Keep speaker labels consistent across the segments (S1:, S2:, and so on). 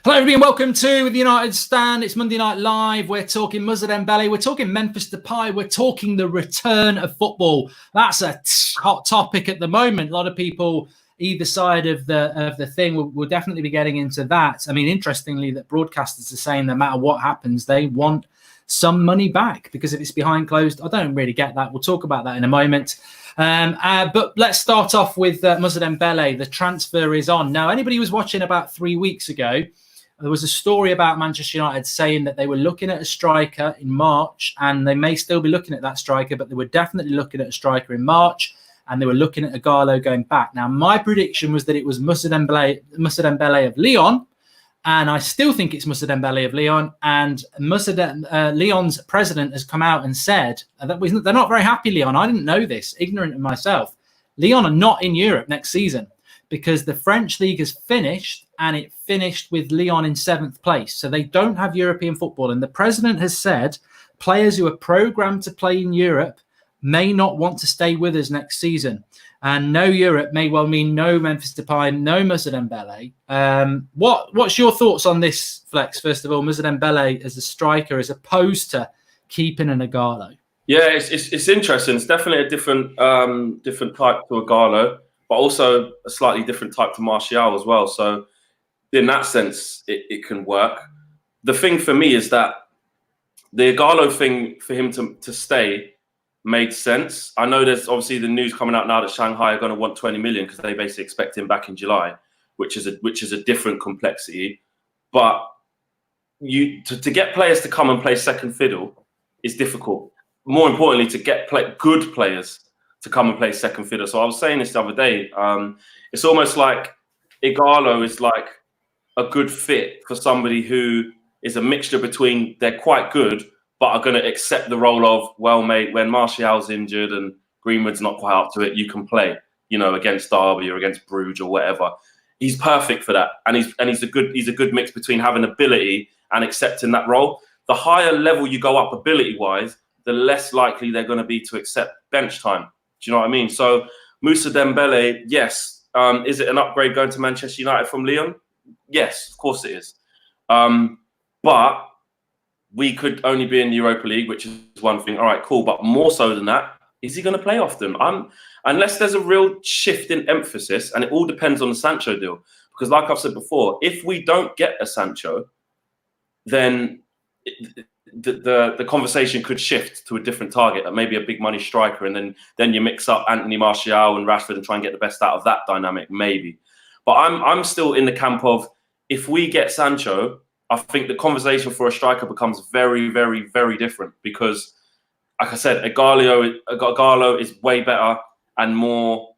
S1: Hello everybody and welcome to the United Stand. It's Monday Night Live. We're talking Moussa Dembele. We're talking Memphis Depay. We're talking the return of football. That's a hot topic at the moment. A lot of people either side of the thing. We'll definitely be getting into that. I mean, interestingly, that broadcasters are saying no matter what happens, they want some money back because if it's behind closed, I don't really get that. We'll talk about that in a moment. But let's start off with Moussa Dembele. The transfer is on. Now, anybody who was watching about 3 weeks ago, there was a story about Manchester United saying that they were looking at a striker in March, and they may still be looking at that striker, but they were definitely looking at a striker in March, and they were looking at Ighalo going back. Now, my prediction was that it was Moussa Dembele of Lyon, and I still think it's Moussa Dembele of Lyon. And Lyon's president has come out and said that they're not very happy, Lyon. I didn't know this, ignorant of myself. Lyon are not in Europe next season because the French league has finished, and it finished with Lyon in 7th place. So they don't have European football. And the president has said players who are programmed to play in Europe may not want to stay with us next season. And no Europe may well mean no Memphis Depay, no Moussa Dembele. What's your thoughts on this, Flex? First of all, Moussa Dembele as a striker as opposed to keeping an Ighalo.
S2: Yeah, it's interesting. It's definitely a different type to Ighalo, but also a slightly different type to Martial as well. So in that sense, it can work. The thing for me is that the Ighalo thing for him to stay made sense. I know there's obviously the news coming out now that Shanghai are going to want 20 million because they basically expect him back in July, which is a different complexity. But to get players to come and play second fiddle is difficult. More importantly, to get good players to come and play second fiddle. So I was saying this the other day. It's almost like Ighalo is like a good fit for somebody who is a mixture between they're quite good, but are going to accept the role of, well, mate, when Martial's injured and Greenwood's not quite up to it, you can play, against Derby or against Bruges or whatever. He's perfect for that. And he's a good mix between having ability and accepting that role. The higher level you go up ability-wise, the less likely they're going to be to accept bench time. Do you know what I mean? So Moussa Dembele, yes. Is it an upgrade going to Manchester United from Lyon? Yes, of course it is. But we could only be in the Europa League, which is one thing. All right, cool. But more so than that, is he going to play often? Unless there's a real shift in emphasis, and it all depends on the Sancho deal. Because like I've said before, if we don't get a Sancho, then the conversation could shift to a different target, maybe a big money striker, and then you mix up Anthony Martial and Rashford and try and get the best out of that dynamic, maybe. But I'm still in the camp of, if we get Sancho, I think the conversation for a striker becomes very, very, very different because, like I said, Ighalo is way better and more.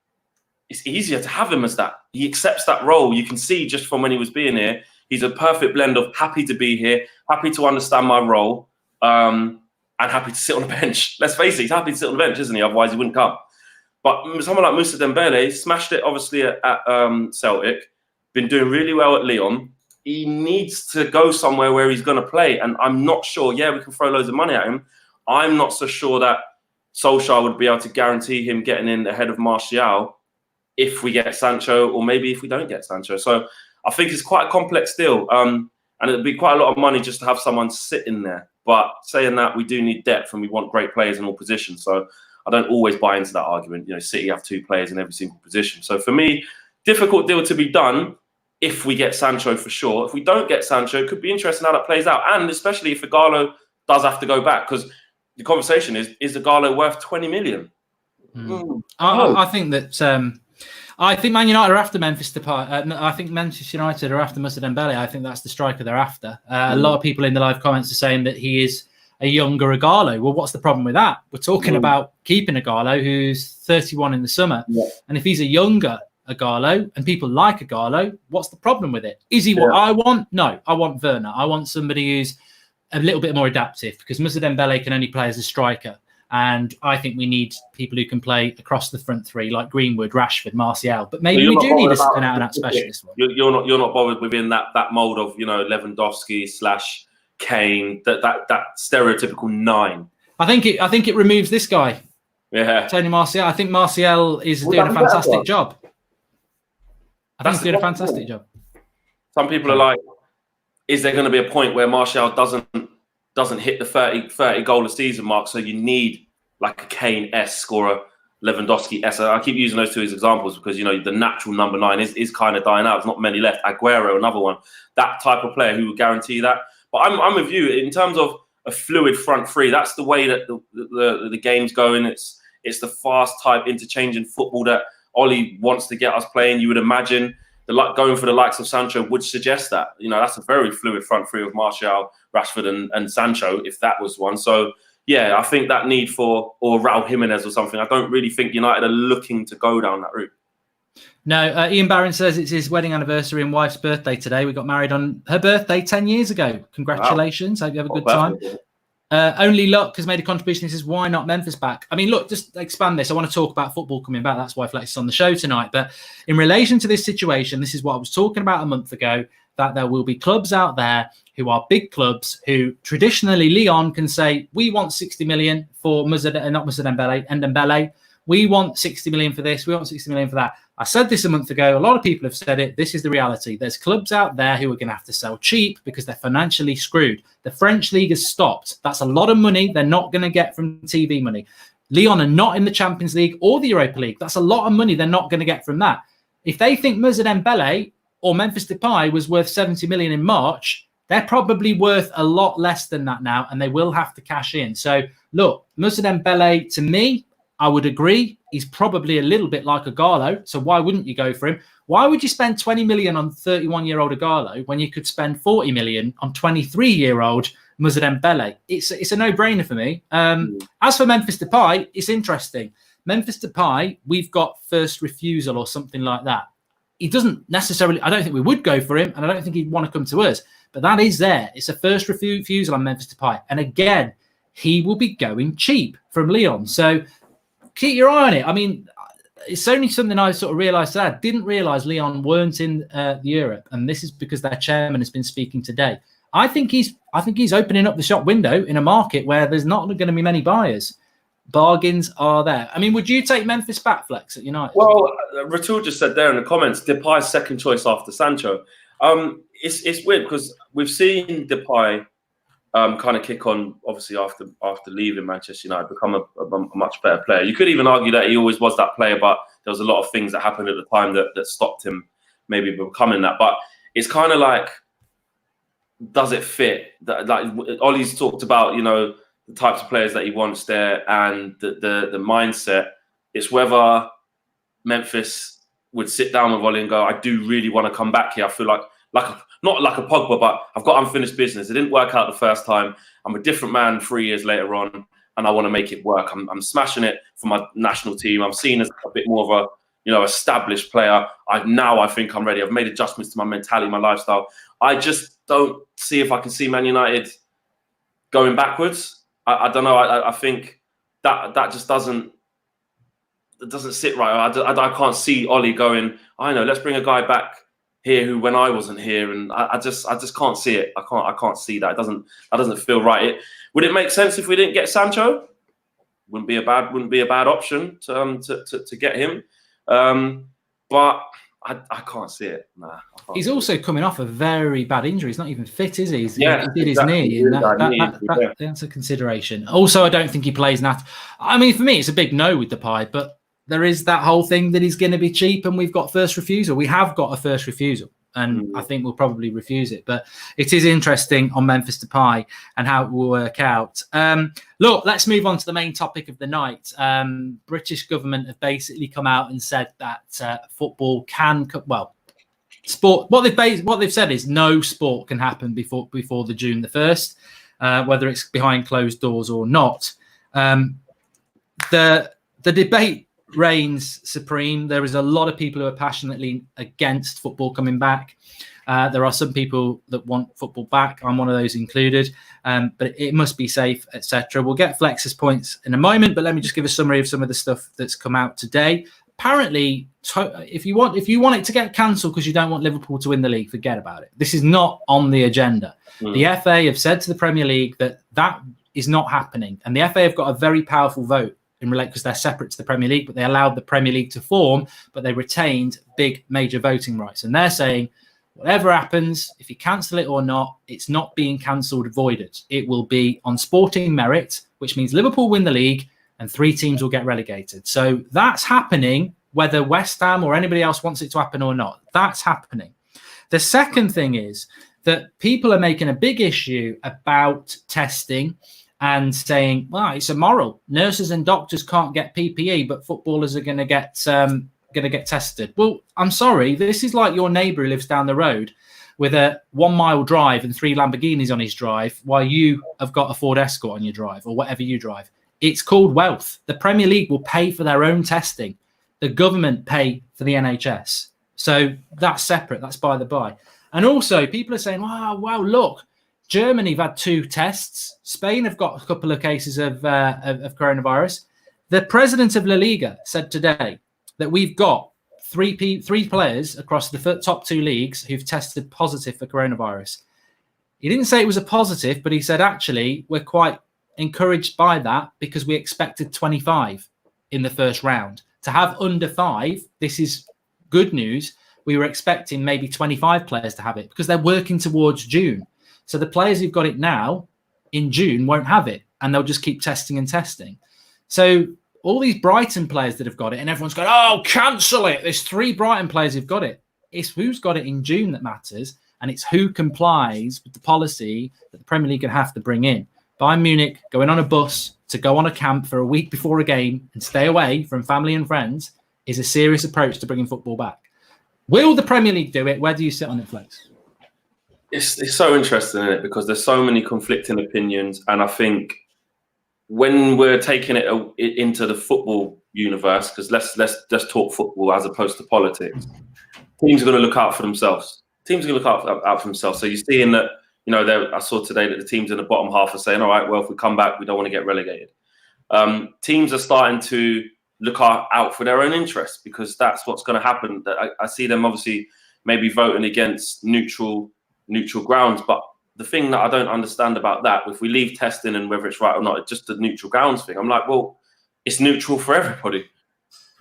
S2: It's easier to have him as that. He accepts that role. You can see just from when he was being here, he's a perfect blend of happy to be here, happy to understand my role, and happy to sit on the bench. Let's face it, he's happy to sit on the bench, isn't he? Otherwise, he wouldn't come. But someone like Moussa Dembele smashed it, obviously, at Celtic, been doing really well at Lyon. He needs to go somewhere where he's going to play. And I'm not sure, yeah, we can throw loads of money at him. I'm not so sure that Solskjaer would be able to guarantee him getting in ahead of Martial if we get Sancho, or maybe if we don't get Sancho. So I think it's quite a complex deal. And it'd be quite a lot of money just to have someone sitting there. But saying that, we do need depth and we want great players in all positions. So I don't always buy into that argument. City have 2 players in every single position. So for me, difficult deal to be done if we get Sancho for sure. If we don't get Sancho, it could be interesting how that plays out. And especially if Ighalo does have to go back, because the conversation is Ighalo worth 20 million?
S1: I think that... I think Man United are after Memphis Depay. I think Manchester United are after Moussa Dembele. I think that's the striker they're after. A lot of people in the live comments are saying that he is a younger Ighalo. Well, what's the problem with that? We're talking about keeping Ighalo, who's 31 in the summer. Yeah. And if he's a younger Ighalo and people like Ighalo, what's the problem with it? Is he what I want? No, I want Werner. I want somebody who's a little bit more adaptive because Moussa Dembele can only play as a striker. And I think we need people who can play across the front three, like Greenwood, Rashford, Martial. But maybe we do need an out-and-out specialist.
S2: You're not bothered within that mold of Lewandowski / Kane, that stereotypical 9. I think
S1: it removes this guy.
S2: Yeah,
S1: Tony Martial. I think Martial is doing a fantastic job. I think he's doing a fantastic job.
S2: Some people are like, is there going to be a point where Martial doesn't hit the 30 goal a season mark? So you need like a Kane-esque or a Lewandowski-esque. I keep using those two as examples because, you know, the natural number 9 is kind of dying out. There's not many left. Aguero, another one. That type of player who will guarantee that. But I'm with you in terms of a fluid front three. That's the way that the game's going. It's the fast type interchanging football that Oli wants to get us playing. You would imagine going for the likes of Sancho would suggest that. You know, that's a very fluid front three of Martial, Rashford and Sancho, if that was one. So, yeah, I think that need or Raul Jimenez or something. I don't really think United are looking to go down that route.
S1: No, Ian Barron says it's his wedding anniversary and wife's birthday today. We got married on her birthday 10 years ago. Congratulations. Wow. Hope you have a good time. Only Luck has made a contribution. He says, why not Memphis back? I mean, look, just expand this. I want to talk about football coming back. That's why Flex is on the show tonight. But in relation to this situation, this is what I was talking about a month ago, that there will be clubs out there who are big clubs who traditionally Lyon can say, we want 60 million for Dembele. We want 60 million for this. We want 60 million for that. I said this a month ago. A lot of people have said it. This is the reality. There's clubs out there who are going to have to sell cheap because they're financially screwed. The French league has stopped. That's a lot of money they're not going to get from TV money. Lyon are not in the Champions League or the Europa League. That's a lot of money they're not going to get from that. If they think Moussa Dembele or Memphis Depay was worth 70 million in March, they're probably worth a lot less than that now, and they will have to cash in. So, look, Moussa Dembele, to me, I would agree. He's probably a little bit like Ighalo. So why wouldn't you go for him? Why would you spend 20 million on 31-year-old Ighalo when you could spend 40 million on 23-year-old Moussa Dembele? It's a no-brainer for me. As for Memphis Depay, it's interesting. Memphis Depay, we've got first refusal or something like that. He doesn't necessarily, I don't think we would go for him, and I don't think he'd want to come to us. But that is there. It's a first refusal on Memphis Depay. And again, he will be going cheap from Lyon. So keep your eye on it. I mean, it's only something I sort of realised today. I didn't realise Lyon weren't in Europe, and this is because their chairman has been speaking today. I think he's opening up the shop window in a market where there's not going to be many buyers. Bargains are there. I mean, would you take Memphis back, Flex, at United?
S2: Well, Ratul just said there in the comments, Depay's second choice after Sancho. It's weird because we've seen Depay kind of kick on, obviously, after leaving Manchester United, become a much better player. You could even argue that he always was that player, but there was a lot of things that happened at the time that stopped him maybe becoming that. But it's kind of like, does it fit? Like Ollie's talked about, you know, the types of players that he wants there and the mindset. It's whether Memphis would sit down with Ollie and go, I do really want to come back here. I feel like not like a Pogba, but I've got unfinished business. It didn't work out the first time. I'm a different man 3 years later on, and I want to make it work. I'm smashing it for my national team. I'm seen as a bit more of a, you know, established player. I think I'm ready. I've made adjustments to my mentality, my lifestyle. I just don't see if I can see Man United going backwards. I don't know. I think that just doesn't sit right. I can't see Ollie going, I know, let's bring a guy back here who when I wasn't here, and I just can't see it. I can't see that. That doesn't feel right. Would it make sense if we didn't get Sancho? Wouldn't be a bad option to get him. But I can't see it. Nah.
S1: He's also coming off a very bad injury. He's not even fit, is he? He did his
S2: exactly.
S1: knee. And that's a consideration. Also, I don't think he plays that. I mean, for me, it's a big no with Depay, but there is that whole thing that he's going to be cheap, and we've got first refusal. We have got a first refusal, and I think we'll probably refuse it. But it is interesting on Memphis Depay and how it will work out. Look, let's move on to the main topic of the night. British government have basically come out and said that football can, sport. What they've said is no sport can happen before the June the 1st, whether it's behind closed doors or not. The debate reigns supreme. There is a lot of people who are passionately against football coming back. There are some people that want football back. I'm one of those included. But it must be safe, etc. We'll get Flex's points in a moment, but let me just give a summary of some of the stuff that's come out today. Apparently, if you want it to get cancelled because you don't want Liverpool to win the league, forget about it. This is not on the agenda. The FA have said to the Premier League that is not happening, and the FA have got a very powerful vote in relation because they're separate to the Premier League, but they allowed the Premier League to form, but they retained big major voting rights. And they're saying Whatever happens, if you cancel it or not, it's not being cancelled, avoided. It will be on sporting merit, which means Liverpool win the league and 3 teams will get relegated. So that's happening, whether West Ham or anybody else wants it to happen or not. That's happening. The second thing is that people are making a big issue about testing and saying, well, it's immoral. Nurses and doctors can't get PPE, but footballers are going to get tested. Well, I'm sorry. This is like your neighbour who lives down the road with a 1 mile drive and 3 Lamborghinis on his drive while you have got a Ford Escort on your drive or whatever you drive. It's called wealth. The Premier League will pay for their own testing. The government pay for the NHS. So that's separate. That's by the by. And also people are saying, wow, look, Germany have had 2 tests. Spain have got a couple of cases of coronavirus. The president of La Liga said today that we've got three players across the top 2 leagues who've tested positive for coronavirus. He didn't say it was a positive, but he said, actually, we're quite encouraged by that because we expected 25 in the first round. To have under 5, this is good news. We were expecting maybe 25 players to have it because they're working towards June. So the players who've got it now in June won't have it, and they'll just keep testing and testing. So all these Brighton players that have got it, and everyone's going, oh, cancel it. There's 3 Brighton players who've got it. It's who's got it in June that matters, and it's who complies with the policy that the Premier League can have to bring in. Bayern Munich going on a bus to go on a camp for a week before a game and stay away from family and friends is a serious approach to bringing football back. Will the Premier League do it? Where do you sit on it, Flex?
S2: It's so interesting, isn't it? Because there's so many conflicting opinions, and I think when we're taking it into the football universe, because let's talk football as opposed to politics, teams are going to look out for themselves. Teams are going to look out for themselves. So you're seeing that, I saw today that the teams in the bottom half are saying, all right, well, if we come back, we don't want to get relegated. Teams are starting to look out for their own interests because that's what's going to happen. I see them obviously maybe voting against neutral grounds, but the thing that I don't understand about that, if we leave testing and whether it's right or not, it's just the neutral grounds thing. I'm like, well, it's neutral for everybody.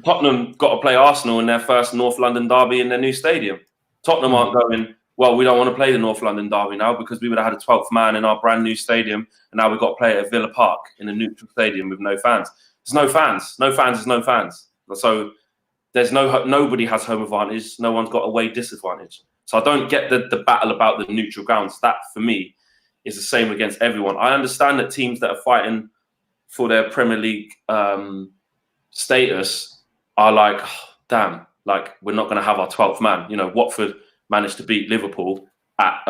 S2: Tottenham got to play Arsenal in their first North London derby in their new stadium. Tottenham aren't going, well, we don't want to play the North London derby now because we would have had a 12th man in our brand new stadium, and now we've got to play at Villa Park in a neutral stadium with no fans. There's no fans. No fans is no fans. So there's nobody has home advantage. No one's got away disadvantage. So I don't get the battle about the neutral grounds. That, for me, is the same against everyone. I understand that teams that are fighting for their Premier League status are like, oh, damn, like we're not going to have our 12th man. Watford managed to beat Liverpool at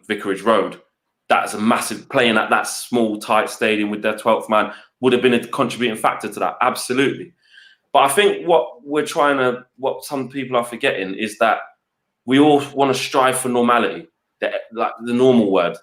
S2: Vicarage Road. That's a massive, playing at that small, tight stadium with their 12th man would have been a contributing factor to that. Absolutely. But I think what some people are forgetting is that we all want to strive for normality, like the normal word,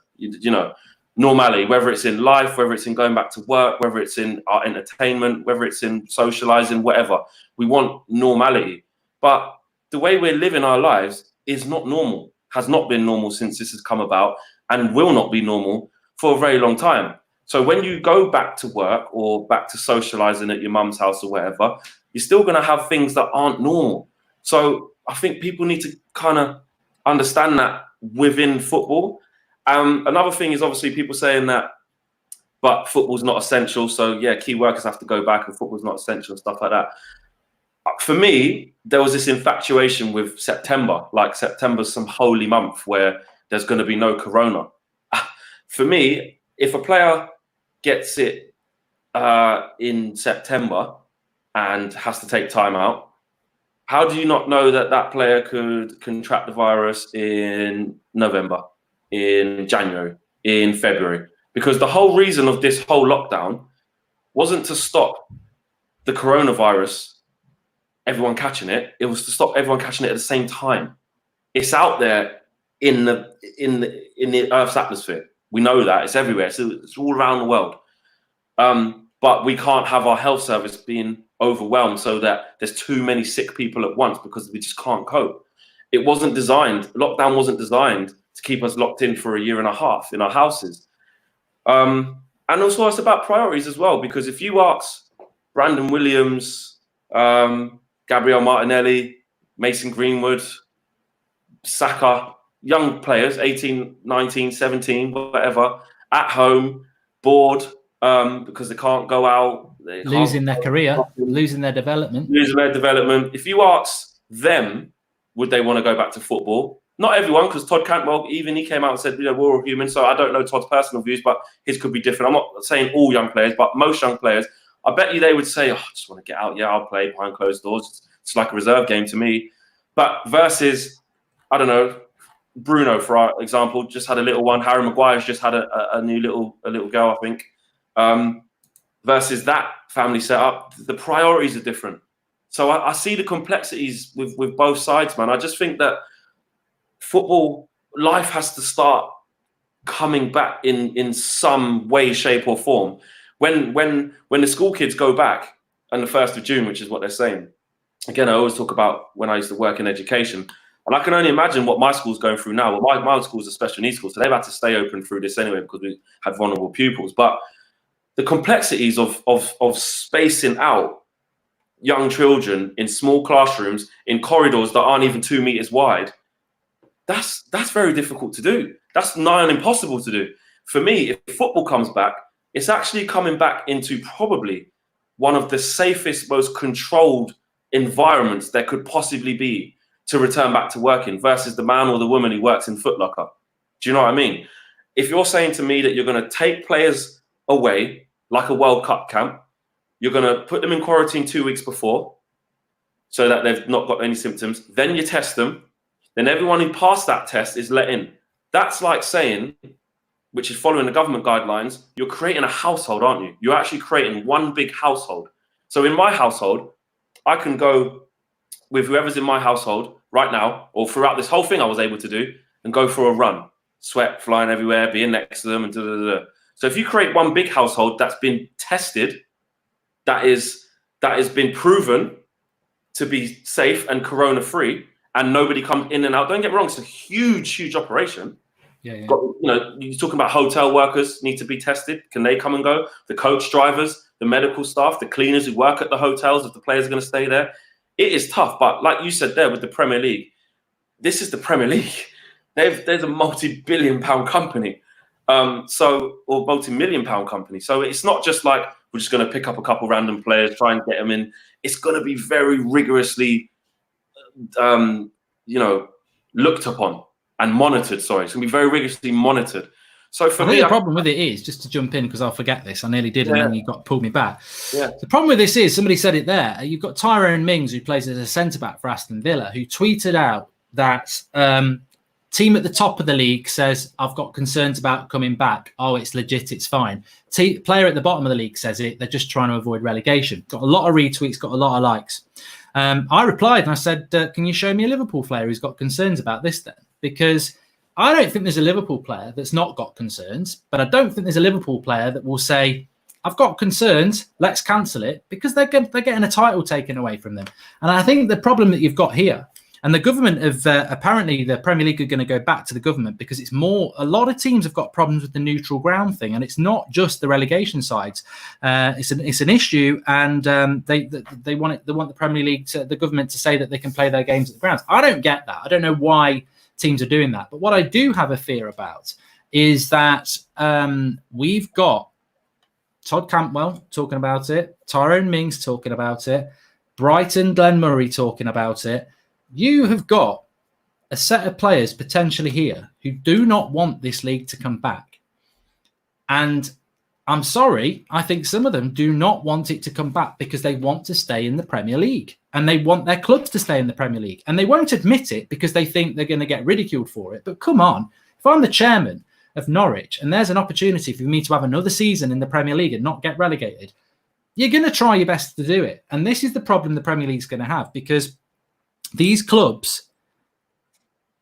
S2: normality, whether it's in life, whether it's in going back to work, whether it's in our entertainment, whether it's in socializing, whatever. We want normality. But the way we're living our lives is not normal, has not been normal since this has come about, and will not be normal for a very long time. So when you go back to work or back to socializing at your mum's house or whatever, you're still going to have things that aren't normal. So I think people need to kind of understand that within football. Another thing is obviously people saying that, but football's not essential. So yeah, key workers have to go back and football's not essential and stuff like that. For me, there was this infatuation with September, like September's some holy month where there's going to be no corona. For me, if a player gets it in September and has to take time out, how do you not know that that player could contract the virus in November, in January, in February? Because the whole reason of this whole lockdown wasn't to stop the coronavirus, everyone catching it. It was to stop everyone catching it at the same time. It's out there in the Earth's atmosphere. We know that it's everywhere. It's all around the world. But we can't have our health service being overwhelmed so that there's too many sick people at once because we just can't cope. Lockdown wasn't designed to keep us locked in for a year and a half in our houses. And also it's about priorities as well, because if you ask Brandon Williams, Gabriel Martinelli, Mason Greenwood, Saka, young players, 18, 19, 17, whatever, at home, bored because they can't go out.
S1: Losing their career, losing their development.
S2: If you ask them, would they want to go back to football? Not everyone, because Todd Cantwell, even he came out and said, we're all human. So I don't know Todd's personal views, but his could be different. I'm not saying all young players, but most young players, I bet you they would say, I just want to get out. Yeah, I'll play behind closed doors. It's like a reserve game to me. But versus, I don't know, Bruno, for example, just had a little one. Harry Maguire's just had a new little girl, I think. Versus that family setup, the priorities are different. So I see the complexities with both sides, man. I just think that football life has to start coming back in some way, shape, or form. When the school kids go back on the 1st of June, which is what they're saying. Again, I always talk about when I used to work in education, and I can only imagine what my school's going through now. Well, my school's a special needs school, so they've had to stay open through this anyway because we had vulnerable pupils. But the complexities of spacing out young children in small classrooms in corridors that aren't even 2 meters wide, that's very difficult to do. That's nigh on impossible to do. For me, if football comes back, it's actually coming back into probably one of the safest, most controlled environments there could possibly be to return back to working versus the man or the woman who works in Foot Locker. Do you know what I mean? If you're saying to me that you're going to take players away like a World Cup camp, you're going to put them in quarantine 2 weeks before so that they've not got any symptoms, then you test them, then everyone who passed that test is let in. That's like saying, which is following the government guidelines, you're creating a household, aren't you? You're actually creating one big household. So in my household, I can go with whoever's in my household right now, or throughout this whole thing I was able to do, and go for a run. Sweat flying everywhere, being next to them, and da-da-da-da. So if you create one big household that's been tested, that has been proven to be safe and corona-free, and nobody comes in and out. Don't get me wrong, it's a huge, huge operation.
S1: Yeah.
S2: But, you're talking about hotel workers need to be tested. Can they come and go? The coach drivers, the medical staff, the cleaners who work at the hotels, if the players are going to stay there. It is tough. But like you said there with the Premier League, this is the Premier League. There's a multi-billion-pound company. Or multi-million-pound company. So it's not just like we're just going to pick up a couple random players, try and get them in. It's going to be very rigorously, looked upon and monitored. Sorry, it's going to be very rigorously monitored. So for me,
S1: the problem with it is, just to jump in because I'll forget this, I nearly did, and then you pulled me back.
S2: Yeah.
S1: The problem with this is, somebody said it there. You've got Tyrone Mings, who plays as a centre back for Aston Villa, who tweeted out that team at the top of the league says, I've got concerns about coming back. Oh, it's legit, it's fine. Player at the bottom of the league says it. They're just trying to avoid relegation. Got a lot of retweets, got a lot of likes. I replied and I said, can you show me a Liverpool player who's got concerns about this then? Because I don't think there's a Liverpool player that's not got concerns, but I don't think there's a Liverpool player that will say, I've got concerns, let's cancel it, because they're getting a title taken away from them. And I think the problem that you've got here, and the government have apparently the Premier League are going to go back to the government because it's more. A lot of teams have got problems with the neutral ground thing, and it's not just the relegation sides. It's an issue, and they want the Premier League the government to say that they can play their games at the grounds. I don't get that. I don't know why teams are doing that. But what I do have a fear about is that we've got Todd Cantwell talking about it, Tyrone Mings talking about it, Brighton Glenn Murray talking about it. You have got a set of players potentially here who do not want this league to come back. And I'm sorry, I think some of them do not want it to come back because they want to stay in the Premier League and they want their clubs to stay in the Premier League. And they won't admit it because they think they're going to get ridiculed for it. But come on, if I'm the chairman of Norwich and there's an opportunity for me to have another season in the Premier League and not get relegated, you're going to try your best to do it. And this is the problem the Premier League's going to have, because these clubs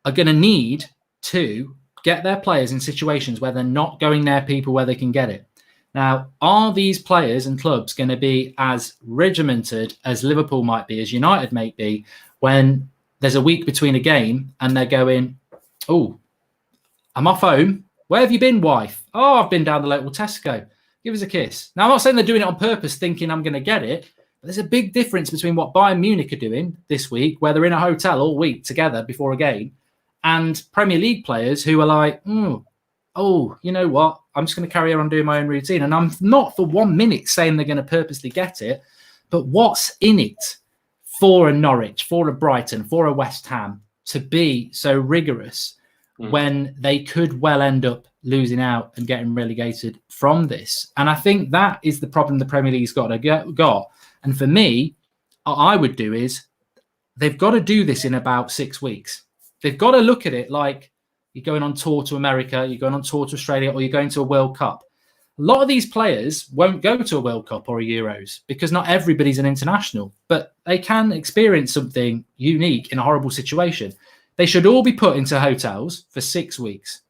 S1: are going to need to get their players in situations where they're not going near people where they can get it. Now, are these players and clubs going to be as regimented as Liverpool might be, as United may be, when there's a week between a game and they're going, oh, I'm off home. Where have you been, wife? Oh, I've been down the local Tesco. Give us a kiss. Now, I'm not saying they're doing it on purpose, thinking I'm going to get it. There's a big difference between what Bayern Munich are doing this week, where they're in a hotel all week together before a game, and Premier League players who are like, oh, you know what? I'm just going to carry on doing my own routine. And I'm not for 1 minute saying they're going to purposely get it, but what's in it for a Norwich, for a Brighton, for a West Ham to be so rigorous when they could well end up losing out and getting relegated from this? And I think that is the problem the Premier League's got. And for me, what I would do is they've got to do this in about 6 weeks. They've got to look at it like you're going on tour to America, you're going on tour to Australia, or you're going to a World Cup. A lot of these players won't go to a World Cup or a Euros because not everybody's an international, but they can experience something unique in a horrible situation. They should all be put into hotels for 6 weeks.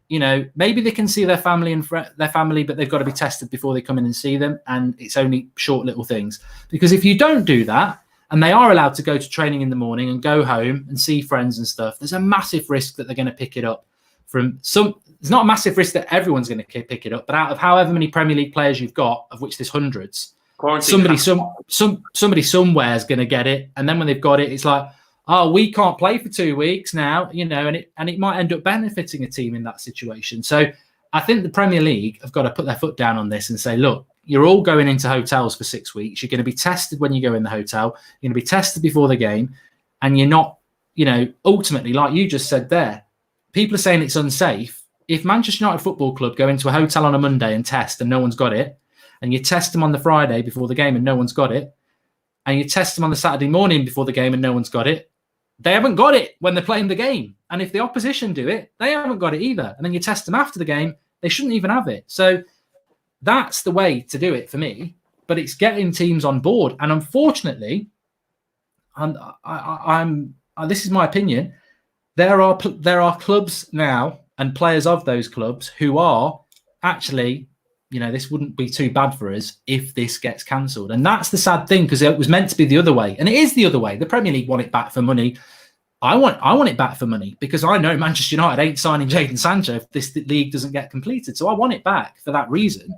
S1: You know, maybe they can see their family and their family, but they've got to be tested before they come in and see them. And it's only short little things. Because if you don't do that, and they are allowed to go to training in the morning and go home and see friends and stuff, there's a massive risk that they're going to pick it up from some. There's not a massive risk that everyone's going to pick it up, but out of however many Premier League players you've got, of which there's hundreds, somebody somewhere is going to get it. And then when they've got it, it's like, oh, we can't play for 2 weeks now, you know, and it might end up benefiting a team in that situation. So I think the Premier League have got to put their foot down on this and say, look, you're all going into hotels for 6 weeks. You're going to be tested when you go in the hotel. You're going to be tested before the game. And you're not, you know, ultimately, like you just said there, people are saying it's unsafe. If Manchester United Football Club go into a hotel on a Monday and test and no one's got it, and you test them on the Friday before the game and no one's got it, and you test them on the Saturday morning before the game and no one's got it, they haven't got it when they're playing the game. And if the opposition do it, they haven't got it either. And then you test them after the game, they shouldn't even have it. So that's the way to do it for me. But it's getting teams on board. And unfortunately, this is my opinion, there are clubs now and players of those clubs who are actually, you know, this wouldn't be too bad for us if this gets cancelled. And that's the sad thing, because it was meant to be the other way. And it is the other way. The Premier League want it back for money. I want it back for money because I know Manchester United ain't signing Jadon Sancho if this league doesn't get completed. So I want it back for that reason.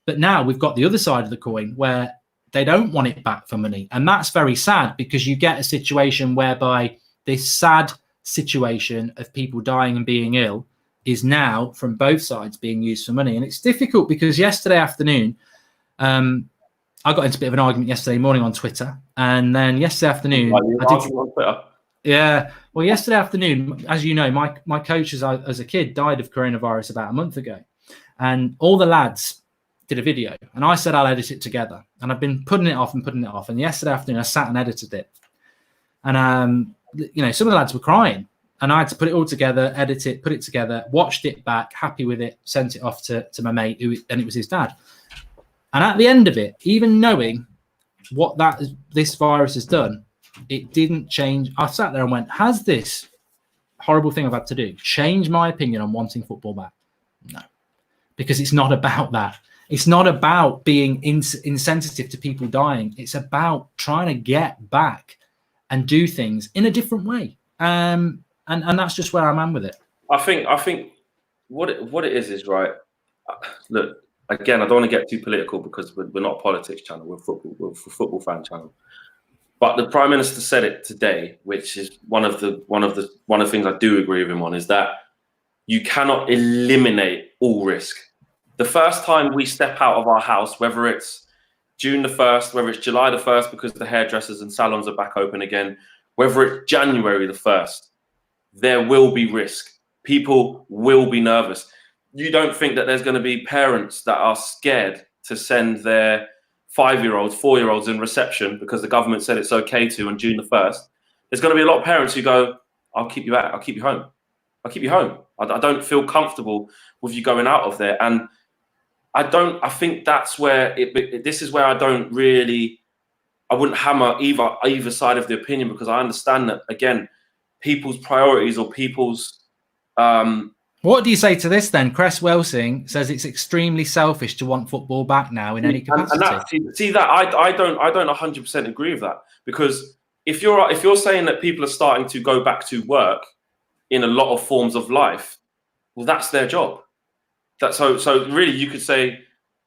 S1: But now we've got the other side of the coin where they don't want it back for money. And that's very sad, because you get a situation whereby this sad situation of people dying and being ill is now from both sides being used for money. And it's difficult because yesterday afternoon, I got into a bit of an argument yesterday morning on Twitter. And then yesterday afternoon, yesterday afternoon, as you know, my coach as a kid died of coronavirus about a month ago. And all the lads did a video. And I said, I'll edit it together. And I've been putting it off. And yesterday afternoon, I sat and edited it. And, you know, some of the lads were crying. And I had to put it all together, edit it, put it together, watched it back, happy with it, sent it off to my mate, and it was his dad. And at the end of it, even knowing what this virus has done, it didn't change. I sat there and went, has this horrible thing I've had to do changed my opinion on wanting football back? No, because it's not about that. It's not about being insensitive to people dying. It's about trying to get back and do things in a different way. And that's just where I'm at with it. I
S2: think what it is right. Look, again, I don't want to get too political because we're not a politics channel. We're a football fan channel. But the Prime Minister said it today, which is one of the things I do agree with him on, is that you cannot eliminate all risk. The first time we step out of our house, whether it's June the 1st, whether it's July the 1st because the hairdressers and salons are back open again, whether it's January the 1st, there will be risk. People will be nervous. You don't think that there's going to be parents that are scared to send their 5-year-olds, 4-year-olds in reception because the government said it's okay to on June the 1st. There's going to be a lot of parents who go, I'll keep you out. I'll keep you home. I'll keep you home. I don't feel comfortable with you going out of there. And I think that's where this is where I wouldn't hammer either side of the opinion, because I understand that, again, people's priorities or people's
S1: What do you say to this then? Cress Welsing says it's extremely selfish to want football back now in any capacity.
S2: I don't 100% agree with that, because if you're saying that people are starting to go back to work in a lot of forms of life, well, that's their job. So really, you could say,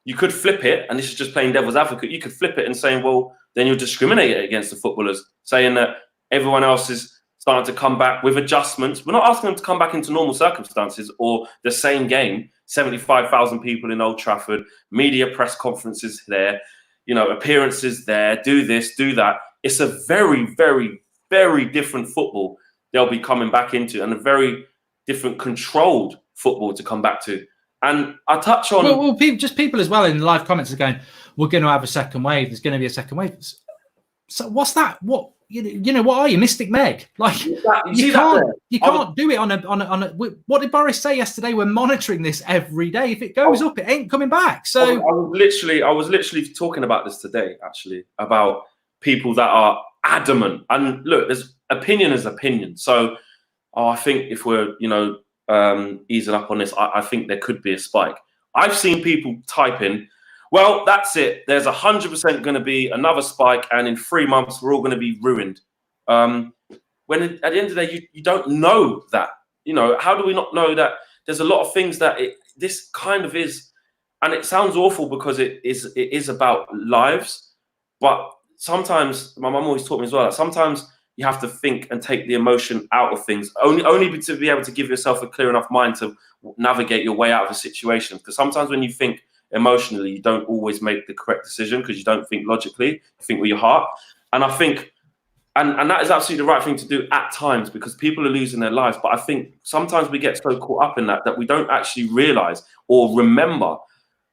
S2: you could flip it, and this is just playing devil's advocate. You could flip it and saying, well, then you're discriminating against the footballers, saying that everyone else is starting to come back with adjustments. We're not asking them to come back into normal circumstances or the same game. 75,000 people in Old Trafford, media press conferences there, appearances there, do this, do that. It's a very, very, very different football they'll be coming back into, and a very different controlled football to come back to. And I touch on...
S1: Well, people as well in live comments are going, we're going to have a second wave. There's going to be a second wave. So what's that? What what are you, Mystic Meg? Like you can't do it on a. What did Boris say yesterday? We're monitoring this every day. If it goes up, it ain't coming back. So
S2: I was literally talking about this today, actually, about people that are adamant. And look, there's opinion is opinion. So I think if we're easing up on this, I think there could be a spike. I've seen people type in, well, that's it. There's 100% going to be another spike, and in 3 months, we're all going to be ruined. When at the end of the day, you don't know that. How do we not know that there's a lot of things that this kind of is, and it sounds awful because it is about lives, but sometimes, my mum always taught me as well, that sometimes you have to think and take the emotion out of things, only to be able to give yourself a clear enough mind to navigate your way out of a situation. Because sometimes when you think emotionally, you don't always make the correct decision because you don't think logically, you think with your heart. And I think, and that is absolutely the right thing to do at times, because people are losing their lives. But I think sometimes we get so caught up in that we don't actually realize or remember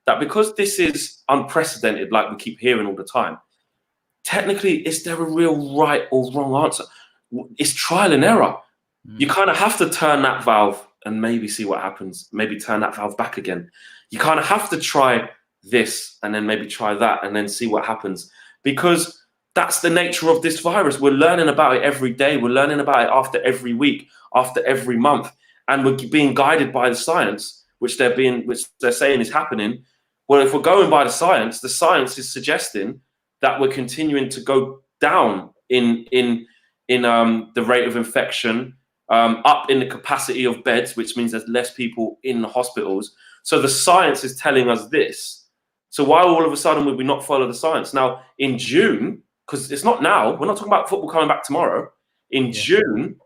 S2: that because this is unprecedented, like we keep hearing all the time, technically, is there a real right or wrong answer? It's trial and error. You kind of have to turn that valve and maybe see what happens. Maybe turn that valve back again. You kind of have to try this and then maybe try that and then see what happens, because that's the nature of this virus. We're learning about it every day. We're learning about it after every week, after every month, and we're being guided by the science, which they're saying is happening. Well, if we're going by the science is suggesting that we're continuing to go down in the rate of infection, up in the capacity of beds, which means there's less people in the hospitals. So the science is telling us this. So why all of a sudden would we not follow the science? Now, in June, because it's not now, we're not talking about football coming back tomorrow. In June,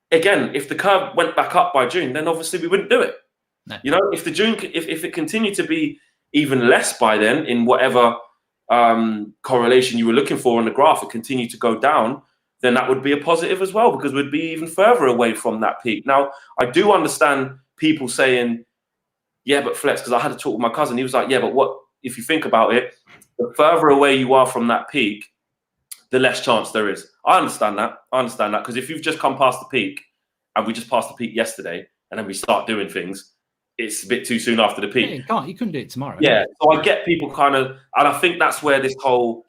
S2: again, if the curve went back up by June, then obviously we wouldn't do it. No. If it continued to be even less by then, in whatever correlation you were looking for on the graph, it continued to go down, then that would be a positive as well, because we'd be even further away from that peak. Now, I do understand people saying, yeah, but Flex, because I had to talk with my cousin. He was like, yeah, but what if you think about it, the further away you are from that peak, the less chance there is. I understand that. Because if you've just come past the peak, and we just passed the peak yesterday, and then we start doing things, it's a bit too soon after the peak.
S1: Yeah, you couldn't do it tomorrow.
S2: Yeah, so I get people kind of, and I think that's where this whole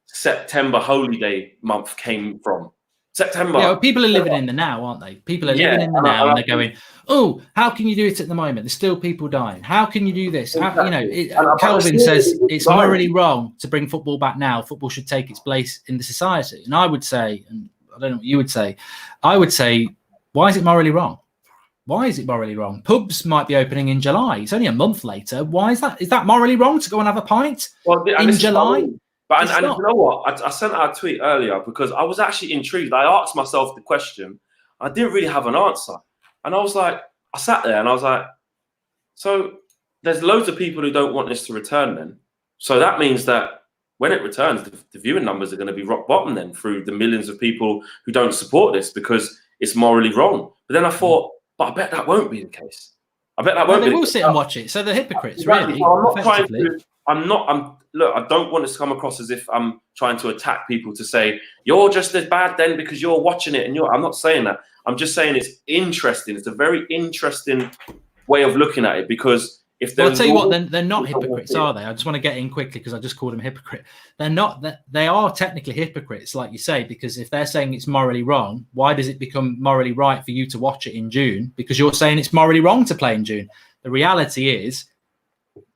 S2: September Holy Day month came from. September.
S1: Yeah, well, people are living in the now, aren't they? People are living in the now, and they're going, "Oh, how can you do it at the moment? There's still people dying. How can you do this?" Calvin says it's morally wrong to bring football back now. Football should take its place in the society. And I would say, and I don't know what you would say, I would say, why is it morally wrong? Why is it morally wrong? Pubs might be opening in July. It's only a month later. Why is that? Is that morally wrong to go and have a pint in July?
S2: But and you know what? I sent out a tweet earlier because I was actually intrigued. I asked myself the question. I didn't really have an answer. And I was like, I sat there and I was like, so there's loads of people who don't want this to return then. So that means that when it returns, the viewing numbers are going to be rock bottom then, through the millions of people who don't support this because it's morally wrong. But then I thought, but I bet that won't be the case. I bet that won't be the case.
S1: They will sit and watch it. So they're hypocrites, really.
S2: So I'm not trying to... Look, I don't want this to come across as if I'm trying to attack people to say, you're just as bad then because you're watching it. I'm not saying that. I'm just saying it's interesting. It's a very interesting way of looking at it, because if
S1: I'll tell you what, then they're not hypocrites, are they? I just want to get in quickly because I just called them hypocrite. They're not. They are technically hypocrites, like you say, because if they're saying it's morally wrong, why does it become morally right for you to watch it in June? Because you're saying it's morally wrong to play in June. The reality is,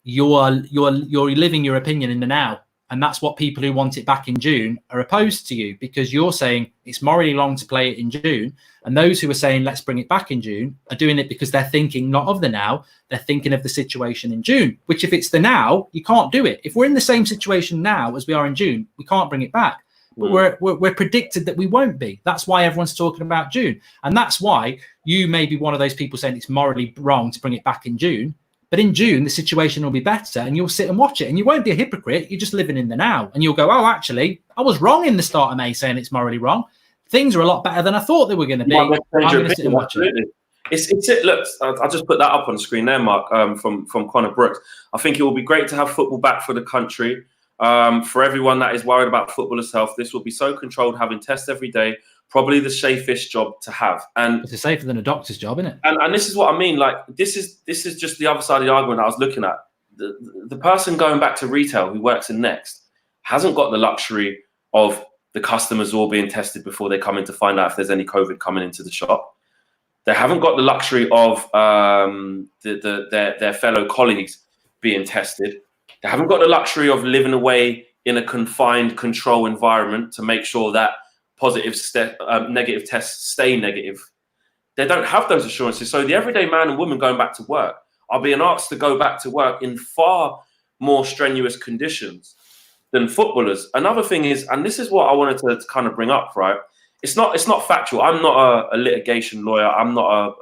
S1: you're living your opinion in the now, and that's what people who want it back in June are opposed to you, because you're saying it's morally wrong to play it in June, and those who are saying let's bring it back in June are doing it because they're thinking not of the now, they're thinking of the situation in June, which if it's the now, you can't do it. If we're in the same situation now as we are in June, we can't bring it back. But we're predicted that we won't be. That's why everyone's talking about June. And that's why you may be one of those people saying it's morally wrong to bring it back in June. But in June, the situation will be better and you'll sit and watch it. And you won't be a hypocrite. You're just living in the now. And you'll go, oh, actually, I was wrong in the start of May saying it's morally wrong. Things are a lot better than I thought they were going to be. I'm going to sit and watch it.
S2: It's it. Look, I'll just put that up on the screen there, Mark, from Connor Brooks. I think it will be great to have football back for the country. For everyone that is worried about footballers' health, this will be so controlled, having tests every day, probably the safest job to have. And
S1: it's safer than a doctor's job, isn't it?
S2: And this is what I mean. Like, this is just the other side of the argument I was looking at. The person going back to retail who works in Next hasn't got the luxury of the customers all being tested before they come in to find out if there's any COVID coming into the shop. They haven't got the luxury of their fellow colleagues being tested. They haven't got the luxury of living away in a confined control environment to make sure that negative tests stay negative. They don't have those assurances. So the everyday man and woman going back to work are being asked to go back to work in far more strenuous conditions than footballers. Another thing is, and this is what I wanted to kind of bring up, right? It's not factual. I'm not a litigation lawyer. I'm not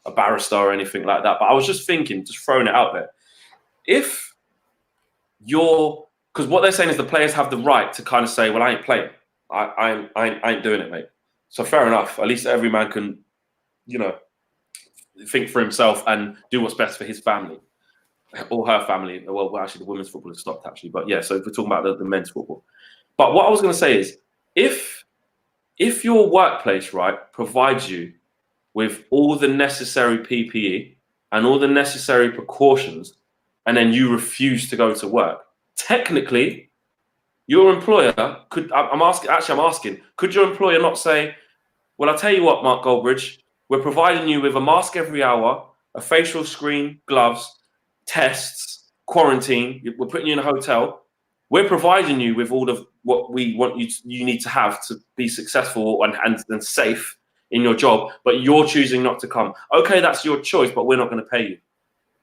S2: a barrister or anything like that. But I was just thinking, just throwing it out there. If because what they're saying is the players have the right to kind of say, well, I ain't playing. I ain't doing it, mate. So fair enough. At least every man can, think for himself and do what's best for his family or her family. Well, actually, the women's football has stopped, actually. But yeah, so if we're talking about the men's football. But what I was going to say is, if your workplace, right, provides you with all the necessary PPE and all the necessary precautions, and then you refuse to go to work, technically, your employer could, I'm asking, could your employer not say, well, I'll tell you what, Mark Goldbridge, we're providing you with a mask every hour, a facial screen, gloves, tests, quarantine, we're putting you in a hotel. We're providing you with all of what we want you need to have to be successful and safe in your job, but you're choosing not to come. Okay, that's your choice, but we're not going to pay you.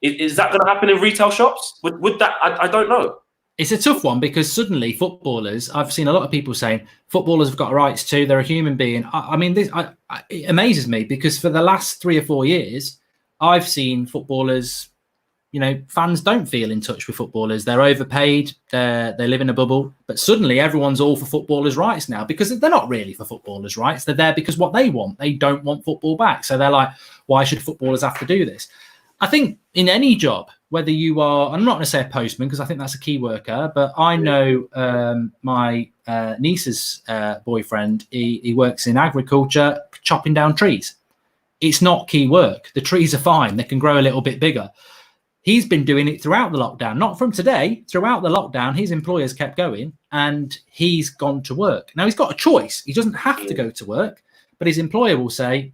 S2: Is that going to happen in retail shops? Would that? I don't know.
S1: It's a tough one because suddenly footballers, I've seen a lot of people saying footballers have got rights too. They're a human being. I mean, it amazes me because for the last 3 or 4 years, I've seen footballers, fans don't feel in touch with footballers. They're overpaid. They live in a bubble. But suddenly everyone's all for footballers' rights now because they're not really for footballers' rights. They're there because what they want. They don't want football back. So they're like, why should footballers have to do this? I think in any job, whether you are, I'm not going to say a postman because I think that's a key worker, but I know my niece's boyfriend, he works in agriculture, chopping down trees. It's not key work. The trees are fine. They can grow a little bit bigger. He's been doing it throughout the lockdown, not from today. Throughout the lockdown, his employers kept going and he's gone to work. Now, he's got a choice. He doesn't have to go to work, but his employer will say,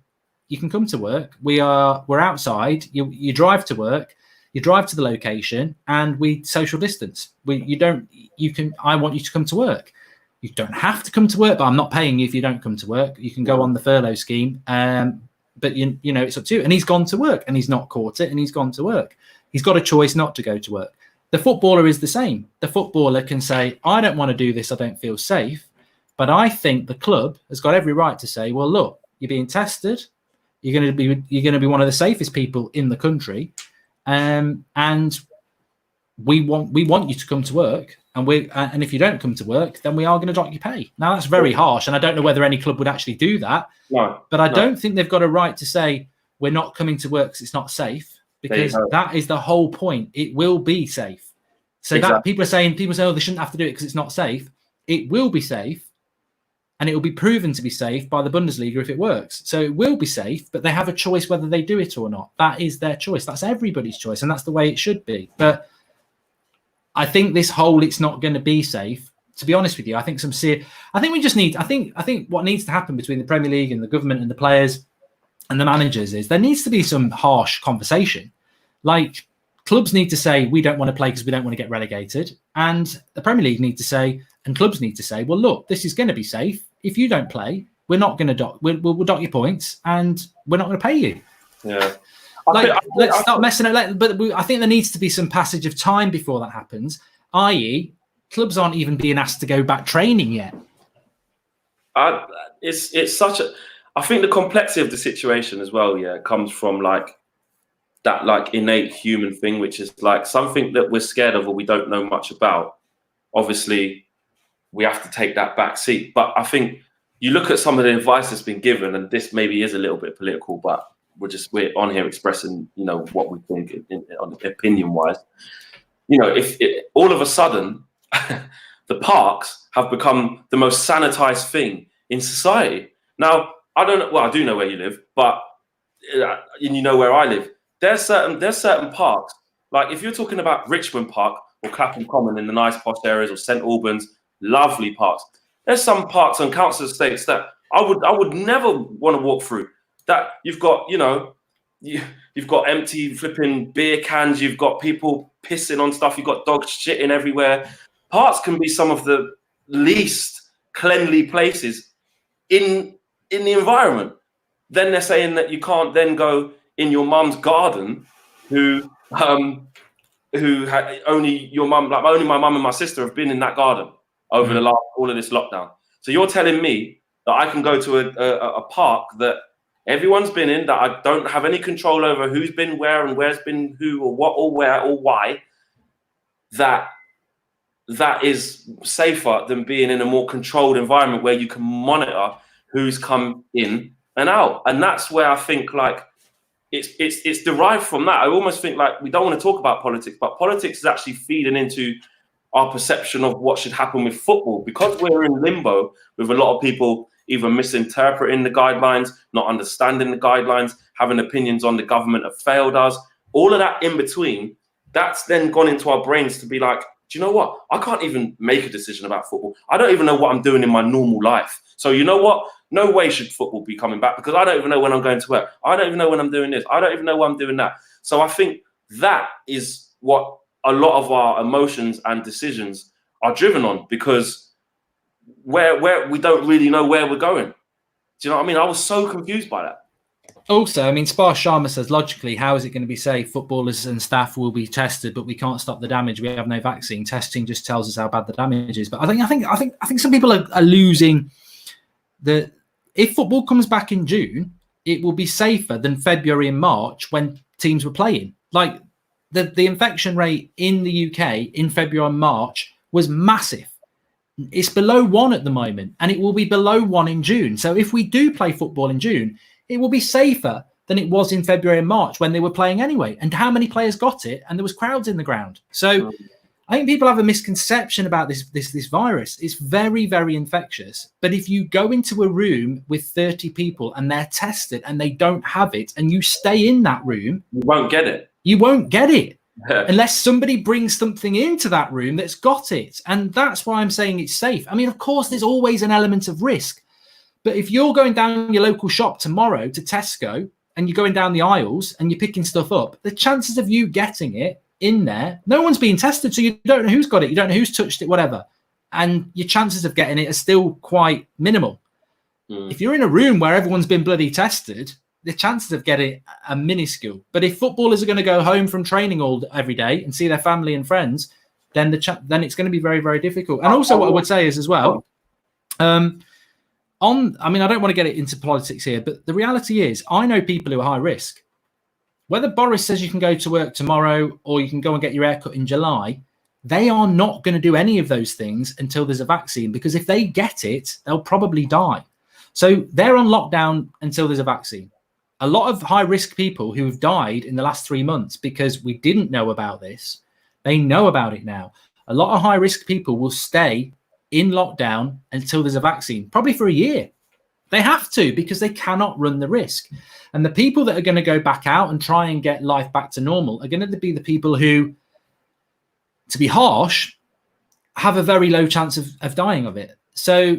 S1: you can come to work. We're outside. You drive to work. You drive to the location, and we social distance. I want you to come to work. You don't have to come to work, but I'm not paying you if you don't come to work. You can go on the furlough scheme, but it's up to you. And he's gone to work, and he's not caught it, and he's gone to work. He's got a choice not to go to work. The footballer is the same. The footballer can say, I don't want to do this. I don't feel safe. But I think the club has got every right to say, well, look, you're being tested. You're going to be one of the safest people in the country, and we want you to come to work. And if you don't come to work, then we are going to dock your pay. Now that's very harsh, and I don't know whether any club would actually do that. No, but I don't think they've got a right to say we're not coming to work because it's not safe, because that is the whole point. It will be safe. So exactly. That people say, oh, they shouldn't have to do it because it's not safe. It will be safe. And it will be proven to be safe by the Bundesliga if it works. So it will be safe, but they have a choice whether they do it or not. That is their choice. That's everybody's choice, and that's the way it should be. But I think this whole it's not going to be safe. To be honest with you, I think what needs to happen between the Premier League and the government and the players and the managers is there needs to be some harsh conversation. Like clubs need to say we don't want to play because we don't want to get relegated, and the Premier League need to say, and clubs need to say, well, look, this is going to be safe. If you don't play, we're not going to dock. We'll dock your points, and we're not going to pay you.
S2: Yeah.
S1: Let's start messing it. But I think there needs to be some passage of time before that happens. I.e., clubs aren't even being asked to go back training yet.
S2: It's such a. I think the complexity of the situation as well, comes from like that like innate human thing, which is like something that we're scared of or we don't know much about. Obviously, we have to take that back seat. But I think you look at some of the advice that's been given, and this maybe is a little bit political, but we're on here expressing, what we think on opinion wise. If all of a sudden the parks have become the most sanitized thing in society. Now, I don't know. Well, I do know where you live, but you know where I live. There's certain parks. Like if you're talking about Richmond Park or Clapham Common in the nice posh areas, or St Albans, lovely parks. There's some parks on council estates that I would never want to walk through. That you've got, you've got empty flipping beer cans. You've got people pissing on stuff. You've got dogs shitting everywhere. Parks can be some of the least cleanly places in the environment. Then they're saying that you can't then go in your mum's garden, only your mum, like only my mum and my sister have been in that garden over the last all of this lockdown. So you're telling me that I can go to a park that everyone's been in, that I don't have any control over who's been where and where's been who or what or where or why, that is safer than being in a more controlled environment where you can monitor who's come in and out. And that's where I think like it's derived from that. I almost think like we don't want to talk about politics, but politics is actually feeding into our perception of what should happen with football, because we're in limbo with a lot of people either misinterpreting the guidelines, not understanding the guidelines, having opinions on the government have failed us, all of that in between. That's then gone into our brains to be like, do you know what? I can't even make a decision about football. I don't even know what I'm doing in my normal life. So you know what? No way should football be coming back, because I don't even know when I'm going to work. I don't even know when I'm doing this. I don't even know when I'm doing that. So I think that is what a lot of our emotions and decisions are driven on, because where we don't really know where we're going. Do you know what I mean? I was so confused by that.
S1: Also, I mean, Spar Sharma says, logically, how is it going to be safe? Footballers and staff will be tested, but we can't stop the damage. We have no vaccine. Testing just tells us how bad the damage is. But I think some people are losing the. If football comes back in June, it will be safer than February and March when teams were playing. Like the infection rate in the UK in February and March was massive. It's below 1 at the moment, and it will be below 1 in June. So if we do play football in June, it will be safer than it was in February and March when they were playing anyway. And how many players got it? And there was crowds in the ground. So I think people have a misconception about this virus. It's very, very infectious. But if you go into a room with 30 people and they're tested and they don't have it, and you stay in that room,
S2: you won't get it.
S1: You won't get it unless somebody brings something into that room that's got it. And that's why I'm saying it's safe. I mean, of course, there's always an element of risk. But if you're going down your local shop tomorrow to Tesco and you're going down the aisles and you're picking stuff up, the chances of you getting it in there, no one's being tested, so you don't know who's got it, you don't know who's touched it, whatever. And your chances of getting it are still quite minimal. If you're in a room where everyone's been bloody tested, the chances of getting it are minuscule. But if footballers are going to go home from training every day and see their family and friends, then then it's going to be very, very difficult. And also what I would say is as well, I mean, I don't want to get it into politics here, but the reality is I know people who are high risk. Whether Boris says you can go to work tomorrow or you can go and get your hair cut in July, they are not going to do any of those things until there's a vaccine, because if they get it, they'll probably die. So they're on lockdown until there's a vaccine. A lot of high-risk people who have died in the last 3 months because we didn't know about this, they know about it now. A lot of high-risk people will stay in lockdown until there's a vaccine, probably for a year. They have to, because they cannot run the risk. And the people that are going to go back out and try and get life back to normal are going to be the people who, to be harsh, have a very low chance of dying of it. So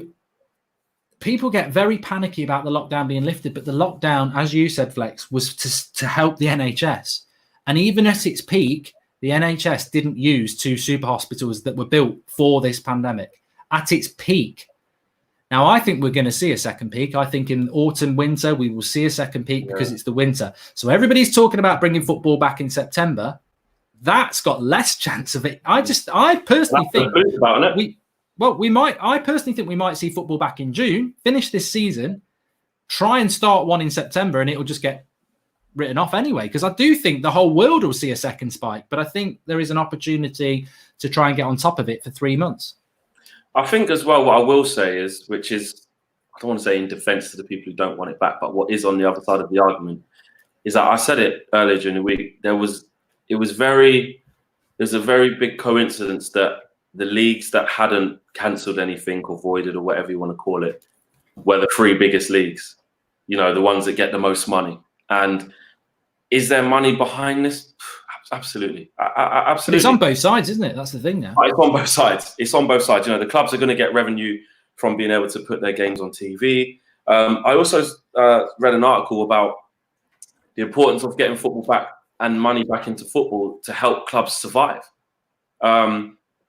S1: people get very panicky about the lockdown being lifted, but the lockdown, as you said, Flex, was to help the NHS. And even at its peak, the NHS didn't use 2 super hospitals that were built for this pandemic. At its peak. Now, I think we're going to see a second peak. I think in autumn, winter, we will see a second peak because it's the winter. So everybody's talking about bringing football back in September. That's got less chance of it. I personally think well, we might. I personally think we might see football back in June. Finish this season, try and start one in September, and it'll just get written off anyway. Because I do think the whole world will see a second spike, but I think there is an opportunity to try and get on top of it for 3 months.
S2: I think as well, what I will say is, which is, I don't want to say in defence to the people who don't want it back, but what is on the other side of the argument is that I said it earlier during the week. There's a very big coincidence that the leagues that hadn't cancelled anything or voided or whatever you want to call it were the 3 biggest leagues, you know, the ones that get the most money. And is there money behind this? Absolutely. Absolutely.
S1: But it's on both sides, isn't it? That's the thing now.
S2: It's on both sides. It's on both sides. You know, the clubs are going to get revenue from being able to put their games on TV. I also read an article about the importance of getting football back and money back into football to help clubs survive.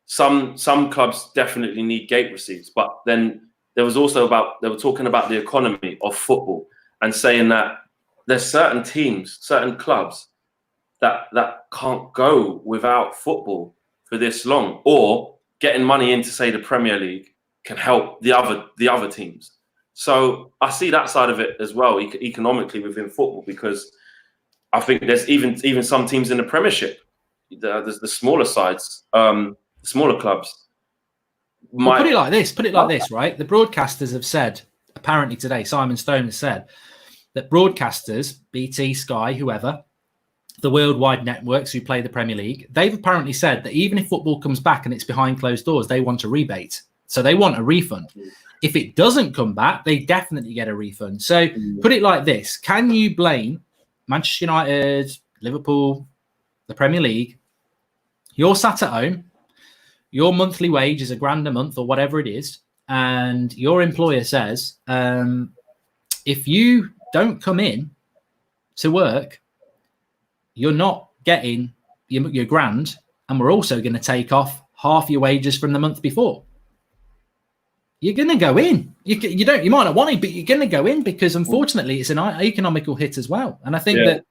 S2: Some clubs definitely need gate receipts, but then there was also they were talking about the economy of football and saying that there's certain teams, certain clubs that can't go without football for this long, or getting money into, say, the Premier League can help the other teams. So I see that side of it as well, economically within football, because I think there's even some teams in the Premiership, there's the smaller sides, smaller clubs.
S1: Well, put it like this, right? The broadcasters have said, apparently today, Simon Stone has said that broadcasters, BT, Sky, whoever, the worldwide networks who play the Premier League, they've apparently said that even if football comes back and it's behind closed doors, they want a rebate. So they want a refund. If it doesn't come back, they definitely get a refund. So put it like this. Can you blame Manchester United, Liverpool, the Premier League? You're sat at home. Your monthly wage is £1,000 a month or whatever it is. And your employer says, if you don't come in to work, you're not getting your grand, and we're also going to take off half your wages from the month before. You're going to go in. You might not want it, but you're going to go in because, unfortunately, it's an economical hit as well. And I think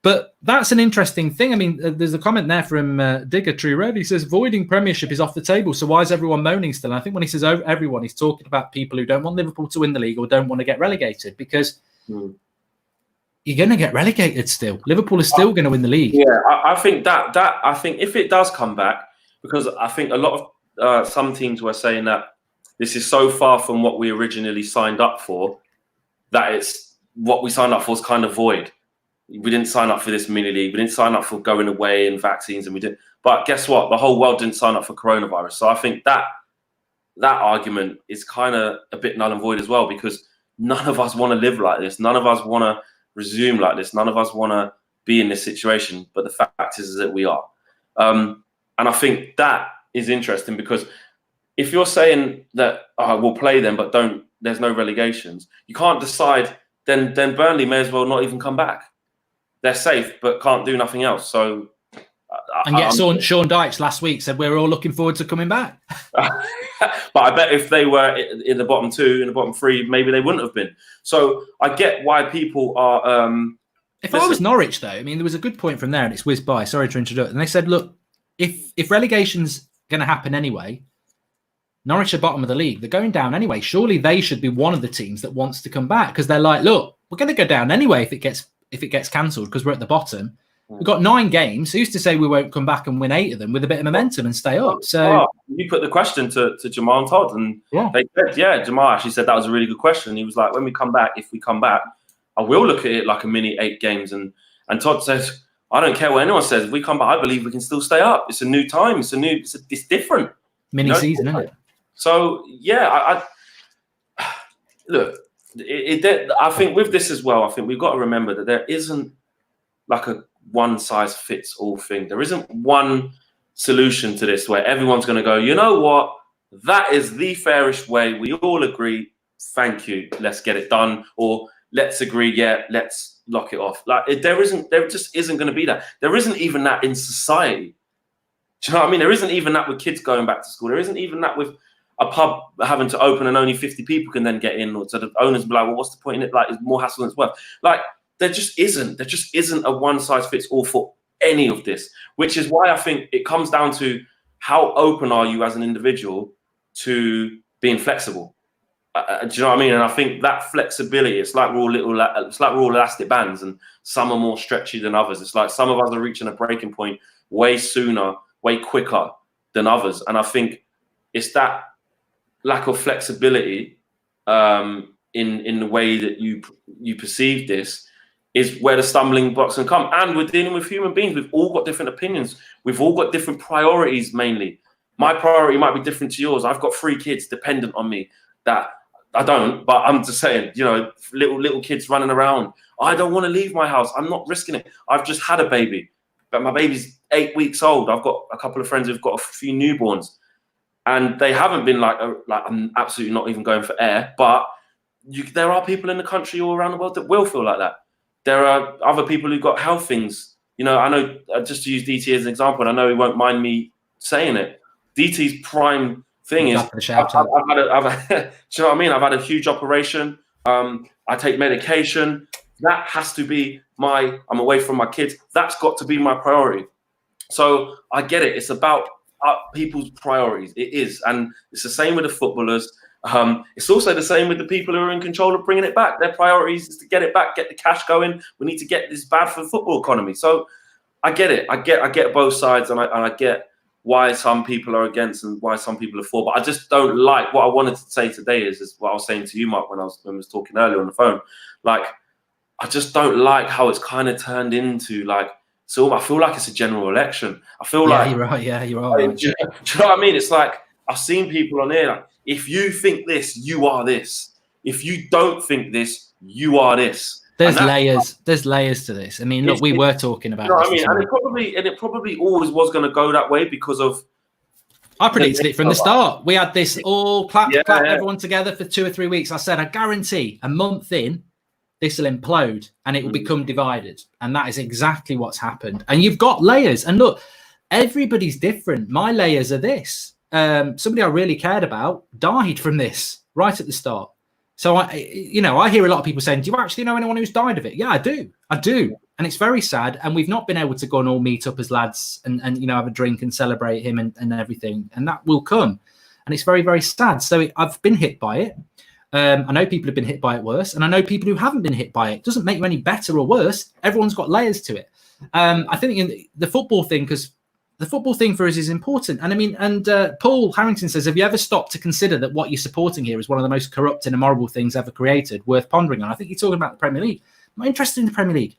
S1: but that's an interesting thing. I mean, there's a comment there from Digger True Red. He says, voiding Premiership is off the table. So why is everyone moaning still? And I think when he says everyone, he's talking about people who don't want Liverpool to win the league or don't want to get relegated, because you're going to get relegated still. Liverpool is still going to win the league.
S2: Yeah, I think I think if it does come back, because I think a lot of some teams were saying that this is so far from what we originally signed up for that it's what we signed up for is kind of void. We didn't sign up for this mini league. We didn't sign up for going away and vaccines, and we didn't. But guess what? The whole world didn't sign up for coronavirus. So I think that argument is kind of a bit null and void as well, because none of us want to live like this. None of us want to resume like this. None of us want to be in this situation. But the fact is that we are. And I think that is interesting, because if you're saying that we'll play them, but there's no relegations, you can't decide. Then Burnley may as well not even come back. They're safe, but can't do nothing else. So,
S1: and yet Sean Dyche last week said we're all looking forward to coming back.
S2: But I bet if they were in the bottom 2, in the bottom 3, maybe they wouldn't have been. So I get why people are.
S1: If I was Norwich, though, I mean, there was a good point from there, and it's whizzed by. Sorry to interrupt. And they said, look, if relegation's going to happen anyway, Norwich are bottom of the league. They're going down anyway. Surely they should be one of the teams that wants to come back, because they're like, look, we're going to go down anyway if it gets cancelled, because we're at the bottom. We've got 9 games. Who's to say we won't come back and win 8 of them with a bit of momentum and stay up? So
S2: you put the question to Jamal and Todd, and they said, Jamal actually said that was a really good question. He was like, when we come back, if we come back, I will look at it like a mini 8 games. And Todd says, I don't care what anyone says. If we come back, I believe we can still stay up. It's a new time. It's different.
S1: Mini season, isn't it?
S2: So I look. I think with this as well, I think we've got to remember that there isn't like a one-size-fits-all thing. There isn't one solution to this where everyone's going to go, you know what, that is the fairest way. We all agree. Thank you. Let's get it done. Or let's agree. Yeah, let's lock it off. Like there just isn't going to be that. There isn't even that in society. Do you know what I mean? There isn't even that with kids going back to school. There isn't even that with a pub having to open and only 50 people can then get in, or so the owners be like, well, what's the point in it? Like, it's more hassle than it's worth. Like, there just isn't a one size fits all for any of this, which is why I think it comes down to how open are you as an individual to being flexible? Do you know what I mean? And I think that flexibility, it's like we're all elastic bands, and some are more stretchy than others. It's like some of us are reaching a breaking point way sooner, way quicker than others. And I think it's that lack of flexibility in the way that you perceive this is where the stumbling blocks can come. And we're dealing with human beings. We've all got different opinions. We've all got different priorities, mainly. My priority might be different to yours. I've got 3 kids dependent on me that I don't, but I'm just saying, you know, little kids running around. I don't want to leave my house. I'm not risking it. I've just had a baby, but my baby's 8 weeks old. I've got a couple of friends who've got a few newborns, and they haven't been like I'm absolutely not even going for air. But there are people in the country all around the world that will feel like that. There are other people who've got health things. You know, I know, just to use DT as an example, and I know he won't mind me saying it. DT's prime thing is, do you know what I mean? I've had a huge operation. I take medication. That has to be I'm away from my kids. That's got to be my priority. So I get it. It's about people's priorities. It is. And it's the same with the footballers. It's also the same with the people who are in control of bringing it back. Their priorities is to get it back, get the cash going. We need to get this bad for the football economy. So I get it. I get both sides, and I get why some people are against and why some people are for. But I just don't like what I wanted to say today is what I was saying to you, Mark, when I was talking earlier on the phone. Like, I just don't like how it's kind of turned into like, so I feel like it's a general election. I feel like
S1: you're right. Yeah, you're right.
S2: Do you know what I mean? It's like I've seen people on here like, if you think this, you are this. If you don't think this, you are this.
S1: There's layers. There's layers to this. I mean, look, we were talking about.
S2: You know what I mean? And it probably always was going to go that way because of.
S1: I predicted it from the start. We had this all clap everyone together for 2 or 3 weeks. I said, I guarantee a month in, this will implode and it will become divided. And that is exactly what's happened. And you've got layers. And look, everybody's different. My layers are this. Somebody I really cared about died from this right at the start. So I hear a lot of people saying, do you actually know anyone who's died of it? Yeah, I do. And it's very sad. And we've not been able to go and all meet up as lads and have a drink and celebrate him and everything. And that will come. And it's very, very sad. So I've been hit by it. I know people have been hit by it worse. And I know people who haven't been hit by it. It doesn't make you any better or worse. Everyone's got layers to it. I think in the football thing, because the football thing for us is important. And I mean, Paul Harrington says, have you ever stopped to consider that what you're supporting here is one of the most corrupt and immoral things ever created, worth pondering on? I think you're talking about the Premier League. I'm not interested in the Premier League.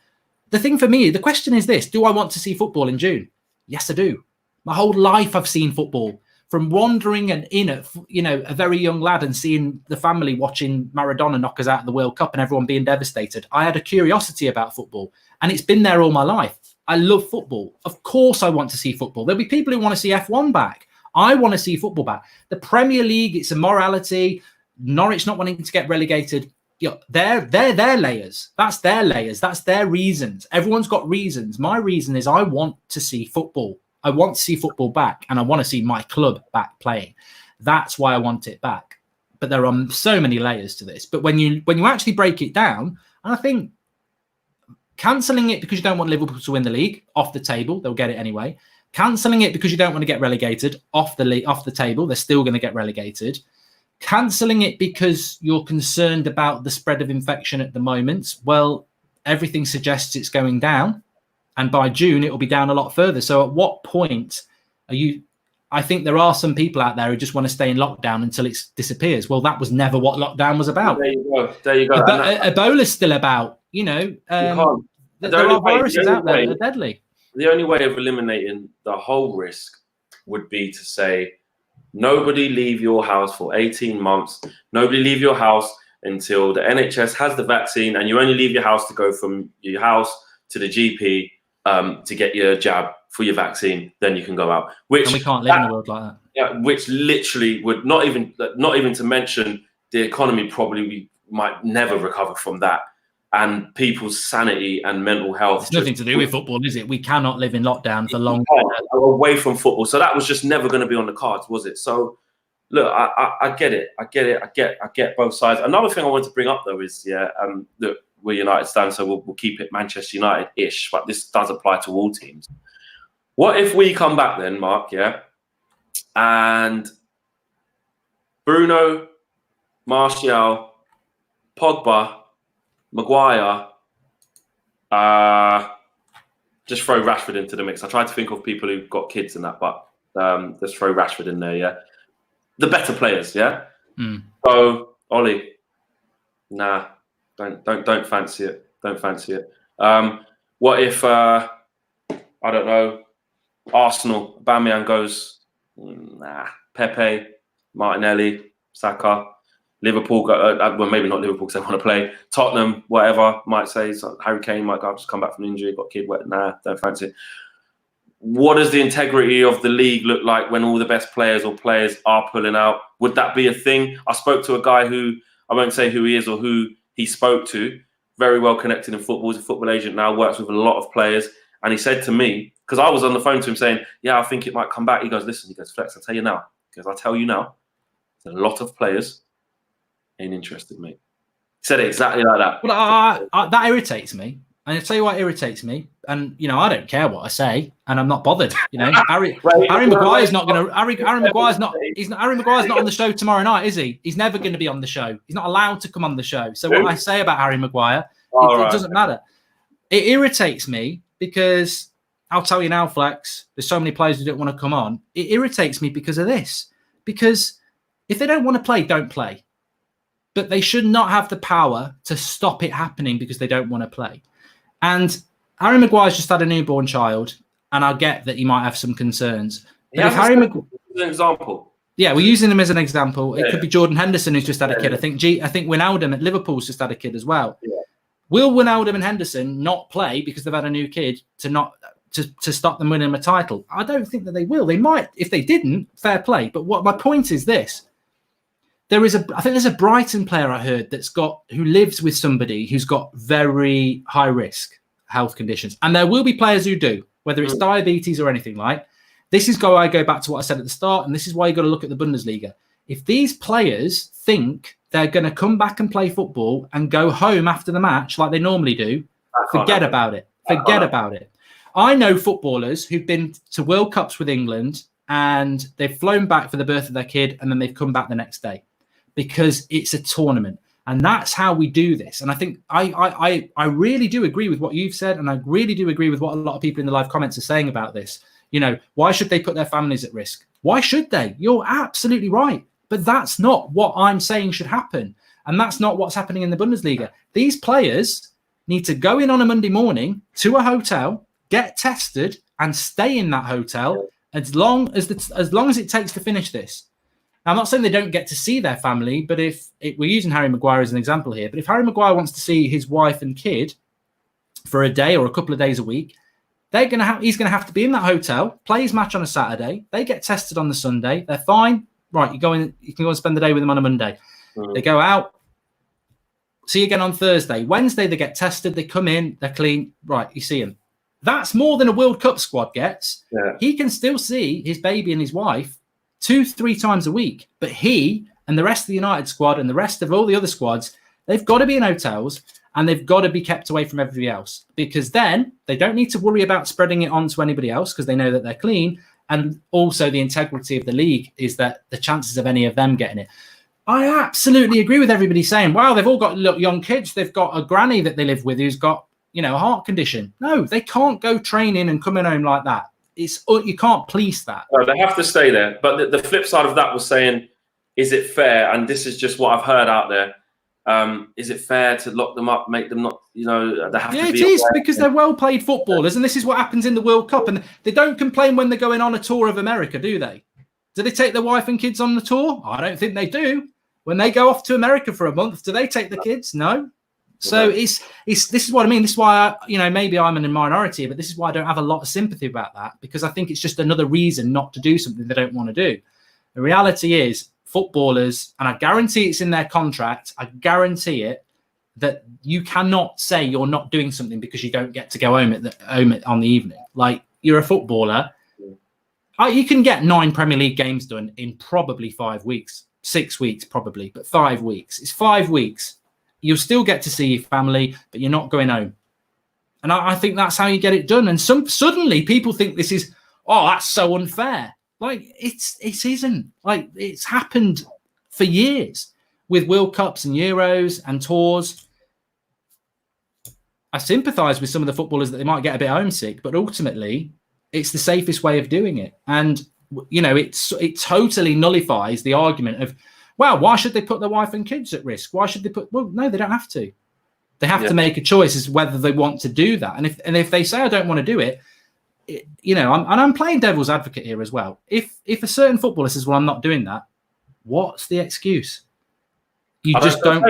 S1: The thing for me, the question is this: do I want to see football in June? Yes, I do. My whole life I've seen football. From wandering and in at, a very young lad and seeing the family watching Maradona knock us out of the World Cup and everyone being devastated, I had a curiosity about football, and it's been there all my life. I love football. Of course I want to see football. There'll be people who want to see F1 back. I want to see football back. The Premier League, it's a morality. Norwich not wanting to get relegated. They're their layers. That's their layers. That's their reasons. Everyone's got reasons. My reason is I want to see football. I want to see football back, and I want to see my club back playing. That's why I want it back. But there are so many layers to this. But when you actually break it down, and I think cancelling it because you don't want Liverpool to win the league, off the table, they'll get it anyway. Cancelling it because you don't want to get relegated, off the table, they're still going to get relegated. Cancelling it because you're concerned about the spread of infection at the moment, well, everything suggests it's going down. And by June, it will be down a lot further. So at what point are you... I think there are some people out there who just want to stay in lockdown until it disappears. Well, that was never what lockdown was about.
S2: There you go.
S1: Ebola's still about, there are viruses out there that are deadly.
S2: The only way of eliminating the whole risk would be to say, nobody leave your house for 18 months. Nobody leave your house until the NHS has the vaccine, and you only leave your house to go from your house to the GP to get your jab for your vaccine. Then you can go out.
S1: And we can't live in a world like that.
S2: Yeah, which literally would not even to mention the economy probably might never recover from that, and people's sanity and mental health.
S1: It's nothing to do with football, is it? We cannot live in lockdown for long.
S2: Away from football. So that was just never going to be on the cards, was it? So look, I get it. I get both sides. Another thing I want to bring up though is, look, we're United stands, so we'll keep it Manchester United-ish, but this does apply to all teams. What if we come back then, Mark, and Bruno, Martial, Pogba, Maguire. Just throw Rashford into the mix. I tried to think of people who've got kids and that, but just throw Rashford in there. Yeah, the better players. Yeah. So Ollie, nah, don't fancy it. Don't fancy it. What if I don't know, Arsenal, Aubameyang goes, nah, Pepe, Martinelli, Saka, Liverpool, well, maybe not Liverpool because they want to play, Tottenham, whatever, might say, so Harry Kane might go, just come back from injury, got a kid, nah, don't fancy it. What does the integrity of the league look like when all the best players or players are pulling out? Would that be a thing? I spoke to a guy who, I won't say who he is or who he spoke to, very well connected in football, he's a football agent now, works with a lot of players. And he said to me, because I was on the phone to him saying, yeah, I think it might come back. He goes, listen, he goes, Flex, I'll tell you now. Because I'll tell you now, a lot of players ain't interested, mate. He said it exactly like that.
S1: Well, that irritates me. And I'll tell you what irritates me. And, you know, I don't care what I say, and I'm not bothered. You know, Harry Maguire's not going to. Harry Maguire's not on the show tomorrow night, is he? He's never going to be on the show. He's not allowed to come on the show. So what I say about Harry Maguire, it doesn't matter. It irritates me because I'll tell you now, Flex. There's so many players who don't want to come on. It irritates me because of this. Because if they don't want to play, don't play. But they should not have the power to stop it happening because they don't want to play. And Harry Maguire's just had a newborn child, and I get that he might have some concerns. But if Harry Maguire,
S2: an example,
S1: yeah, we're using him as an example. It could be Jordan Henderson who's just had a kid. I think Wijnaldum at Liverpool's just had a kid as well. Yeah. Will Wijnaldum and Henderson not play because they've had a new kid to stop them winning a title? I don't think that they will. They might if they didn't. Fair play. But what my point is this. I think there's a Brighton player I heard who lives with somebody who's got very high risk health conditions. And there will be players who do, whether it's diabetes or anything like. This is why I go back to what I said at the start, and this is why you got to look at the Bundesliga. If these players think they're going to come back and play football and go home after the match like they normally do, forget about it. Forget about it. I know footballers who've been to World Cups with England and they've flown back for the birth of their kid and then they've come back the next day. Because it's a tournament, and that's how we do this. And I think I really do agree with what you've said, and I really do agree with what a lot of people in the live comments are saying about this. You know, why should they put their families at risk? Why should they? You're absolutely right. But that's not what I'm saying should happen. And that's not what's happening in the Bundesliga. These players need to go in on a Monday morning to a hotel, get tested, and stay in that hotel as long as it takes to finish this. Now, I'm not saying they don't get to see their family, but we're using Harry Maguire as an example here, but if Harry Maguire wants to see his wife and kid for a day or a couple of days a week, he's going to have to be in that hotel, play his match on a Saturday. They get tested on the Sunday. They're fine. Right, you can go and spend the day with them on a Monday. They go out. See you again on Thursday. Wednesday, they get tested. They come in. They're clean. Right, you see him. That's more than a World Cup squad gets. Yeah. He can still see his baby and his wife 2-3 times a week, but he and the rest of the United squad and the rest of all the other squads, they've got to be in hotels and they've got to be kept away from everybody else, because then they don't need to worry about spreading it on to anybody else because they know that they're clean. And also the integrity of the league is that the chances of any of them getting it. I absolutely agree with everybody saying, wow, they've all got young kids. They've got a granny that they live with who's got, a heart condition. No, they can't go training and coming home like that. You can't police that.
S2: No, they have to stay there. But the flip side of that was saying, is it fair? And this is just what I've heard out there. Is it fair to lock them up, make them not, they have to be?
S1: Yeah, it is, because they're well-paid footballers, and this is what happens in the World Cup. And they don't complain when they're going on a tour of America, do they? Do they take their wife and kids on the tour? I don't think they do. When they go off to America for a month, do they take the kids? No. So this is what I mean. This is why maybe I'm in a minority, but this is why I don't have a lot of sympathy about that, because I think it's just another reason not to do something they don't want to do. The reality is footballers, and I guarantee it's in their contract, I guarantee it, that you cannot say you're not doing something because you don't get to go home on the evening. Like, you're a footballer. You can get 9 Premier League games done in probably 5 weeks, 6 weeks probably, but 5 weeks. It's 5 weeks. You'll still get to see your family, but you're not going home. And I think that's how you get it done. And suddenly people think this is, that's so unfair. Like it isn't. Like it's happened for years with World Cups and Euros and tours. I sympathise with some of the footballers that they might get a bit homesick, but ultimately, it's the safest way of doing it. And you know, it totally nullifies the argument of, well, why should they put their wife and kids at risk? Why should they put? Well, no, they don't have to. They have to make a choice as whether they want to do that. And if they say I don't want to do it, you know, I'm playing devil's advocate here as well. If a certain footballer says, well, I'm not doing that, what's the excuse? You don't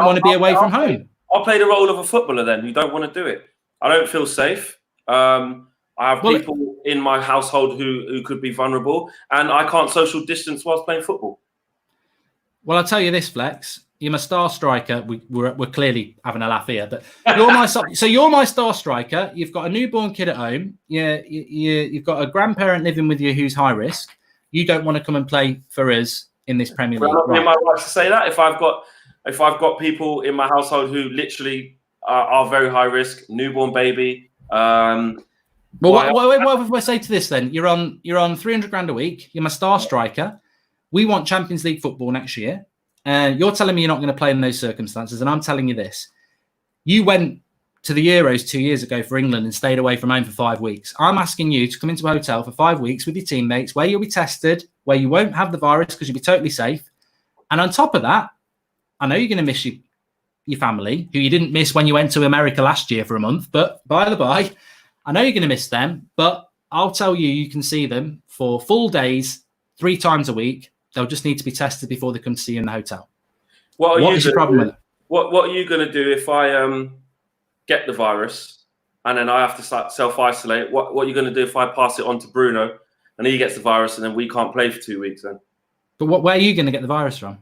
S1: want to be away from home.
S2: I'll play the role of a footballer then. You don't want to do it. I don't feel safe. I have people in my household who could be vulnerable, and I can't social distance whilst playing football.
S1: Well, I'll tell you this, Flex. You're my star striker. We're clearly having a laugh here, but you're my star striker. You've got a newborn kid at home. You've got a grandparent living with you who's high risk. You don't want to come and play for us in this Premier League.
S2: Well, am I right to say that? If I've got people in my household who literally are very high risk, newborn baby.
S1: Well, what if I say to this then? You're on 300 grand a week. You're my star striker. We want Champions League football next year. You're telling me you're not going to play in those circumstances, and I'm telling you this. You went to the Euros 2 years ago for England and stayed away from home for 5 weeks. I'm asking you to come into a hotel for 5 weeks with your teammates where you'll be tested, where you won't have the virus because you'll be totally safe. And on top of that, I know you're going to miss your family, who you didn't miss when you went to America last year for a month. But by the by, I know you're going to miss them. But I'll tell you, you can see them for full days, 3 times a week. They'll just need to be tested before they come to see you in the hotel. What is your problem with it?
S2: What are you going to do if I get the virus and then I have to self-isolate? What are you going to do if I pass it on to Bruno and he gets the virus and then we can't play for 2 weeks then?
S1: But where are you going to get the virus from?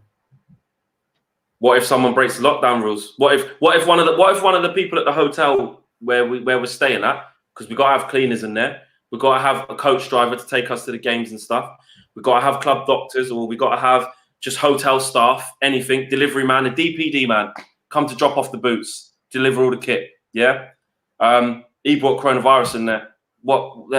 S2: What if someone breaks the lockdown rules? What if one of the people at the hotel where we're staying at, because we've got to have cleaners in there, we've got to have a coach driver to take us to the games and stuff. We've got to have club doctors, or we've got to have just hotel staff, anything, delivery man, a DPD man, come to drop off the boots, deliver all the kit. Yeah. He brought coronavirus in there. What?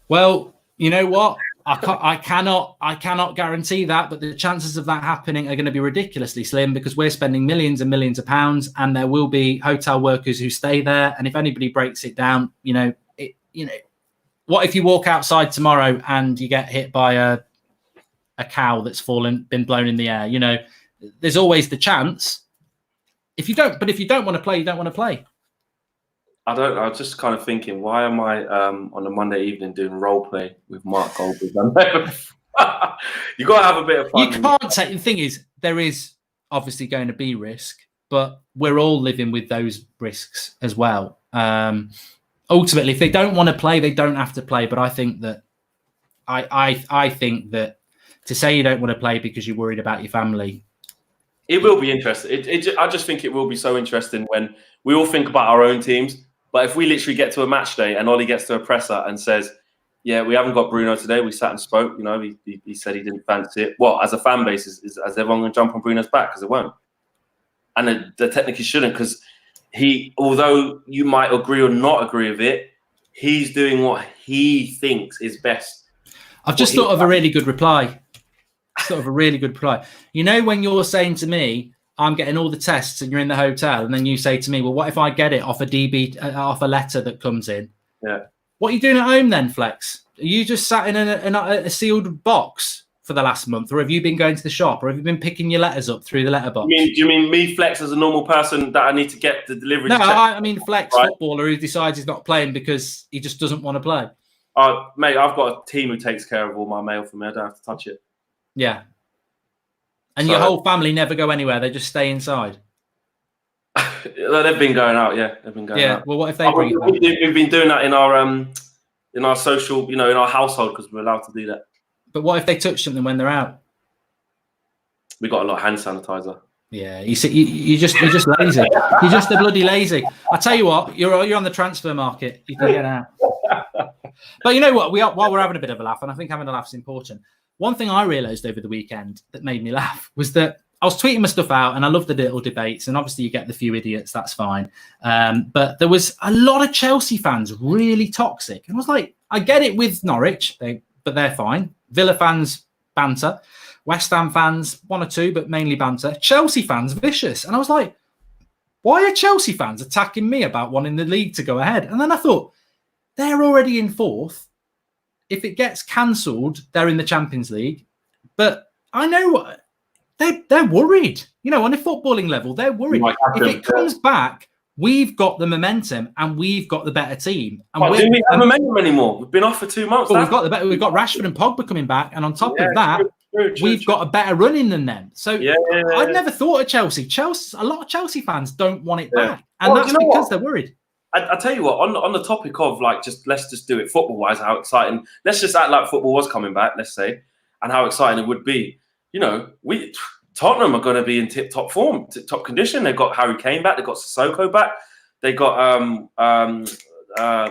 S2: Well,
S1: you know what? I cannot guarantee that, but the chances of that happening are going to be ridiculously slim because we're spending millions and millions of pounds, and there will be hotel workers who stay there. And if anybody breaks it down, what if you walk outside tomorrow and you get hit by a cow that's been blown in the air? There's always the chance. If you don't want to play, you don't want to play.
S2: I don't know. I was just kind of thinking, why am I on a Monday evening doing role play with Mark Goldberg? You got to have a bit of fun.
S1: You can't take. The thing is, there is obviously going to be risk, but we're all living with those risks as well. Ultimately, if they don't want to play, they don't have to play. But I think that I think that to say you don't want to play because you're worried about your family,
S2: it will be interesting. I just think it will be so interesting when we all think about our own teams. But if we literally get to a match day and Ollie gets to a presser and says, "Yeah, we haven't got Bruno today. We sat and spoke. He said he didn't fancy it." Well, as a fan base, is everyone going to jump on Bruno's back? Because it won't, and they technically shouldn't. Because although you might agree or not agree with it, he's doing what he thinks is best.
S1: I've just thought of a really good reply. When you're saying to me, I'm getting all the tests and you're in the hotel, and then you say to me, well, what if I get it off a letter that comes in?
S2: Yeah.
S1: What are you doing at home then, Flex? Are you just sat in a sealed box for the last month, or have you been going to the shop, or have you been picking your letters up through the letterbox?
S2: Do you mean me, Flex, as a normal person that I need to get the delivery?
S1: No, I mean Flex, right? Footballer who decides he's not playing because he just doesn't want to play.
S2: Mate, I've got a team who takes care of all my mail for me. I don't have to touch it.
S1: Yeah. And your whole family never go anywhere. They just stay inside.
S2: They've been going out. Yeah, they've been going out.
S1: Yeah. Well, what if they bring it back?
S2: We've been doing that in our social, in our household, because we're allowed to do that.
S1: But what if they touch something when they're out?
S2: We got a lot of hand sanitizer.
S1: Yeah, you're just lazy. You're just a bloody lazy. I tell you what, you're on the transfer market. You can get out. But you know what? While we're having a bit of a laugh, and I think having a laugh is important. One thing I realised over the weekend that made me laugh was that I was tweeting my stuff out, and I love the little debates, and obviously you get the few idiots, that's fine. But there was a lot of Chelsea fans really toxic, and I was like, I get it with Norwich, but they're fine. Villa fans, banter. West Ham fans, one or two, but mainly banter. Chelsea fans, vicious. And I was like, why are Chelsea fans attacking me about wanting the league to go ahead? And then I thought, they're already in fourth. If it gets cancelled, they're in the Champions League. But I know they're worried. You know, on a footballing level, they're worried. If it comes back, we've got the momentum and we've got the better team. And
S2: do we have momentum anymore? We've been off for 2 months.
S1: Well, we've got Rashford and Pogba coming back, and on top of that, we've got a better running than them. So I'd never thought of Chelsea. A lot of Chelsea fans don't want it back, and that's because they're worried.
S2: I tell you what, on the topic of let's just do it football wise, how exciting. Let's just act like football was coming back, let's say, and how exciting it would be. You know, Tottenham are going to be in tip-top form, tip-top condition. They've got Harry Kane back. They've got Sissoko back. They got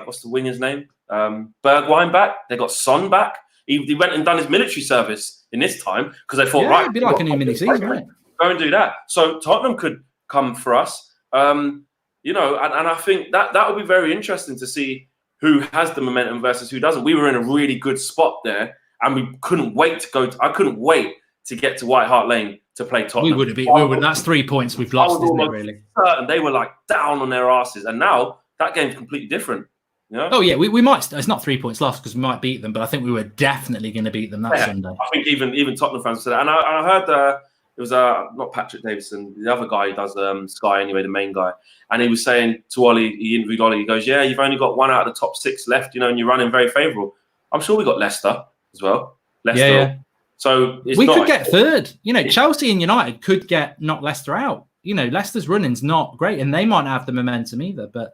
S2: what's the winger's name? Bergwijn back. They got Son back. He went and done his military service in this time because they thought,
S1: it'd be like a new mini season, right?
S2: Go and do that. So Tottenham could come for us. You know, and I think that would be very interesting to see who has the momentum versus who doesn't. We were in a really good spot there, and we couldn't wait to go. I couldn't wait to get to White Hart Lane to play Tottenham.
S1: We would have been. That's 3 points we've lost, isn't it? Really?
S2: Certain they were like down on their asses, and now that game's completely different. You know?
S1: Oh yeah, we might. It's not 3 points lost because we might beat them, but I think we were definitely going to beat them that Sunday.
S2: I think even Tottenham fans said that, and I heard it was not Patrick Davison, the other guy who does Sky anyway, the main guy, and he was saying to Ollie, he interviewed Ollie, he goes, "Yeah, you've only got 1 out of the top 6 left, you know, and you're running very favourable." I'm sure we got Leicester as well. Leicester. Yeah. So
S1: we could get third. You know, Chelsea and United could knock Leicester out. You know, Leicester's running's not great, and they might not have the momentum either. But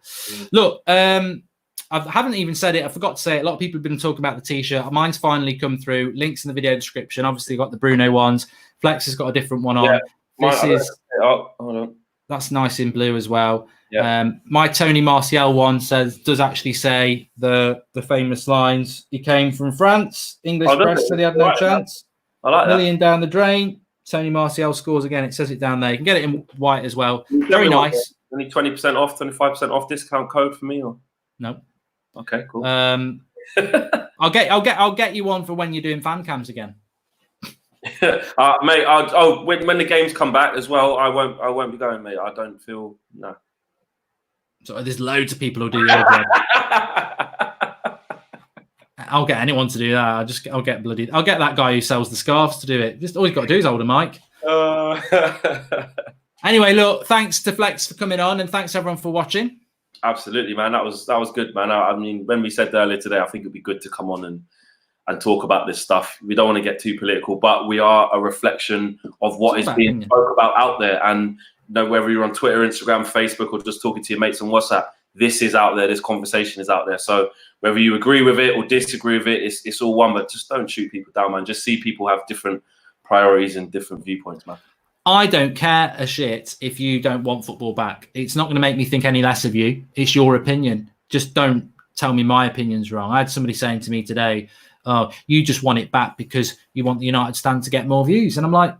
S1: look, I haven't even said it. I forgot to say it. A lot of people have been talking about the T-shirt. Mine's finally come through. Links in the video description. Obviously, got the Bruno ones. Flex has got a different one on.
S2: Hold on.
S1: That's nice in blue as well.
S2: Yeah.
S1: My Tony Martial one does actually say the famous lines. He came from France. English press said he had no chance.
S2: I like that.
S1: Million down the drain. Tony Martial scores again. It says it down there. You can get it in white as well. Very nice.
S2: Only 20% off, 25% off discount code for me, or
S1: no?
S2: Okay, cool.
S1: I'll get you one for when you're doing fan cams again.
S2: Mate. When the games come back as well, I won't be going, mate. I don't feel no.
S1: So there's loads of people who do your job. I'll get anyone to do that. I'll get that guy who sells the scarves to do it. Just all you've got to do is hold a mic. Anyway, look, thanks to Flex for coming on, and thanks everyone for watching.
S2: Absolutely, man. That was good, man. I mean, when we said earlier today, I think it'd be good to come on and talk about this stuff. We don't want to get too political, but we are a reflection of what is being spoke about out there. And you know, whether you're on Twitter, Instagram, Facebook, or just talking to your mates on WhatsApp, this is out there. This conversation is out there. So whether you agree with it or disagree with it, it's all one. But just don't shoot people down, man. Just see people have different priorities and different viewpoints, man.
S1: I don't care a shit if you don't want football back. It's not going to make me think any less of you. It's your opinion. Just don't tell me my opinion's wrong. I had somebody saying to me today, "Oh, you just want it back because you want the United stand to get more views." And I'm like,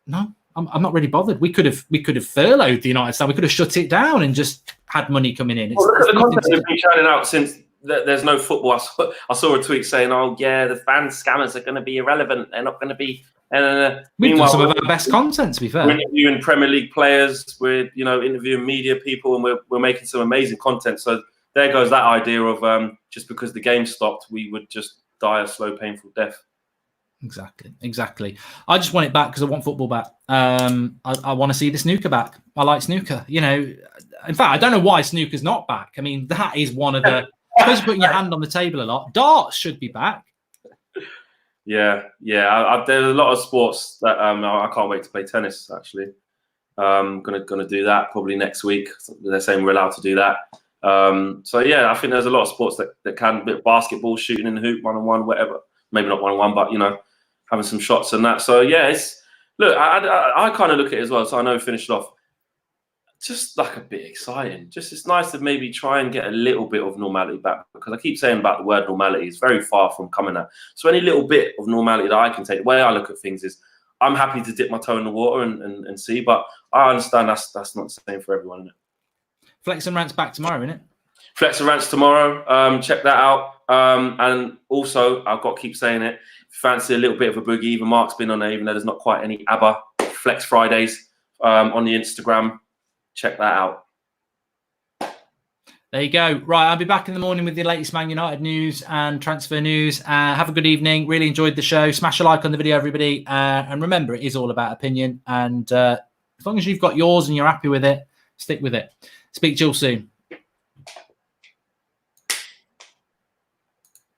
S1: no, I'm not really bothered. We could have furloughed the United stand. We could have shut it down and just had money coming in.
S2: Well, look at the content they've been shouting out since there's no football. I saw a tweet saying, "Oh yeah, the fan scammers are going to be irrelevant. They're not going to be."
S1: We've done some of our best content, to be fair.
S2: We're interviewing Premier League players. We're interviewing media people, and we're making some amazing content. So there goes that idea of just because the game stopped, we would just die a slow, painful death.
S1: Exactly. I just want it back because I want football back. I want to see the snooker back. I like snooker. You know, in fact, I don't know why snooker's not back. I mean, that is one of the. Because putting your hand on the table a lot. Darts should be back.
S2: Yeah. There's a lot of sports that I can't wait to play tennis. Actually, gonna do that probably next week. They're saying we're allowed to do that. So yeah, I think there's a lot of sports that can. Basketball, shooting in the hoop, 1-on-1, whatever. Maybe not 1-on-1, but having some shots and that. So yeah, I kind of look at it as well. So I know we finished off. Just like a bit exciting. Just it's nice to maybe try and get a little bit of normality back, because I keep saying about the word normality, it's very far from coming at. So any little bit of normality that I can take, the way I look at things is I'm happy to dip my toe in the water and see, but I understand that's not the same for everyone, isn't it?
S1: Flex and Rant's back tomorrow, isn't it?
S2: Flex and Rants tomorrow. Check that out. And also, I've got to keep saying it. Fancy a little bit of a boogie. Even Mark's been on there, even though there's not quite any ABBA. Flex Fridays on the Instagram. Check that out.
S1: There you go. Right, I'll be back in the morning with the latest Man United news and transfer news. Have a good evening. Really enjoyed the show. Smash a like on the video, everybody. And remember, it is all about opinion. And as long as you've got yours and you're happy with it, stick with it. Speak to you all soon.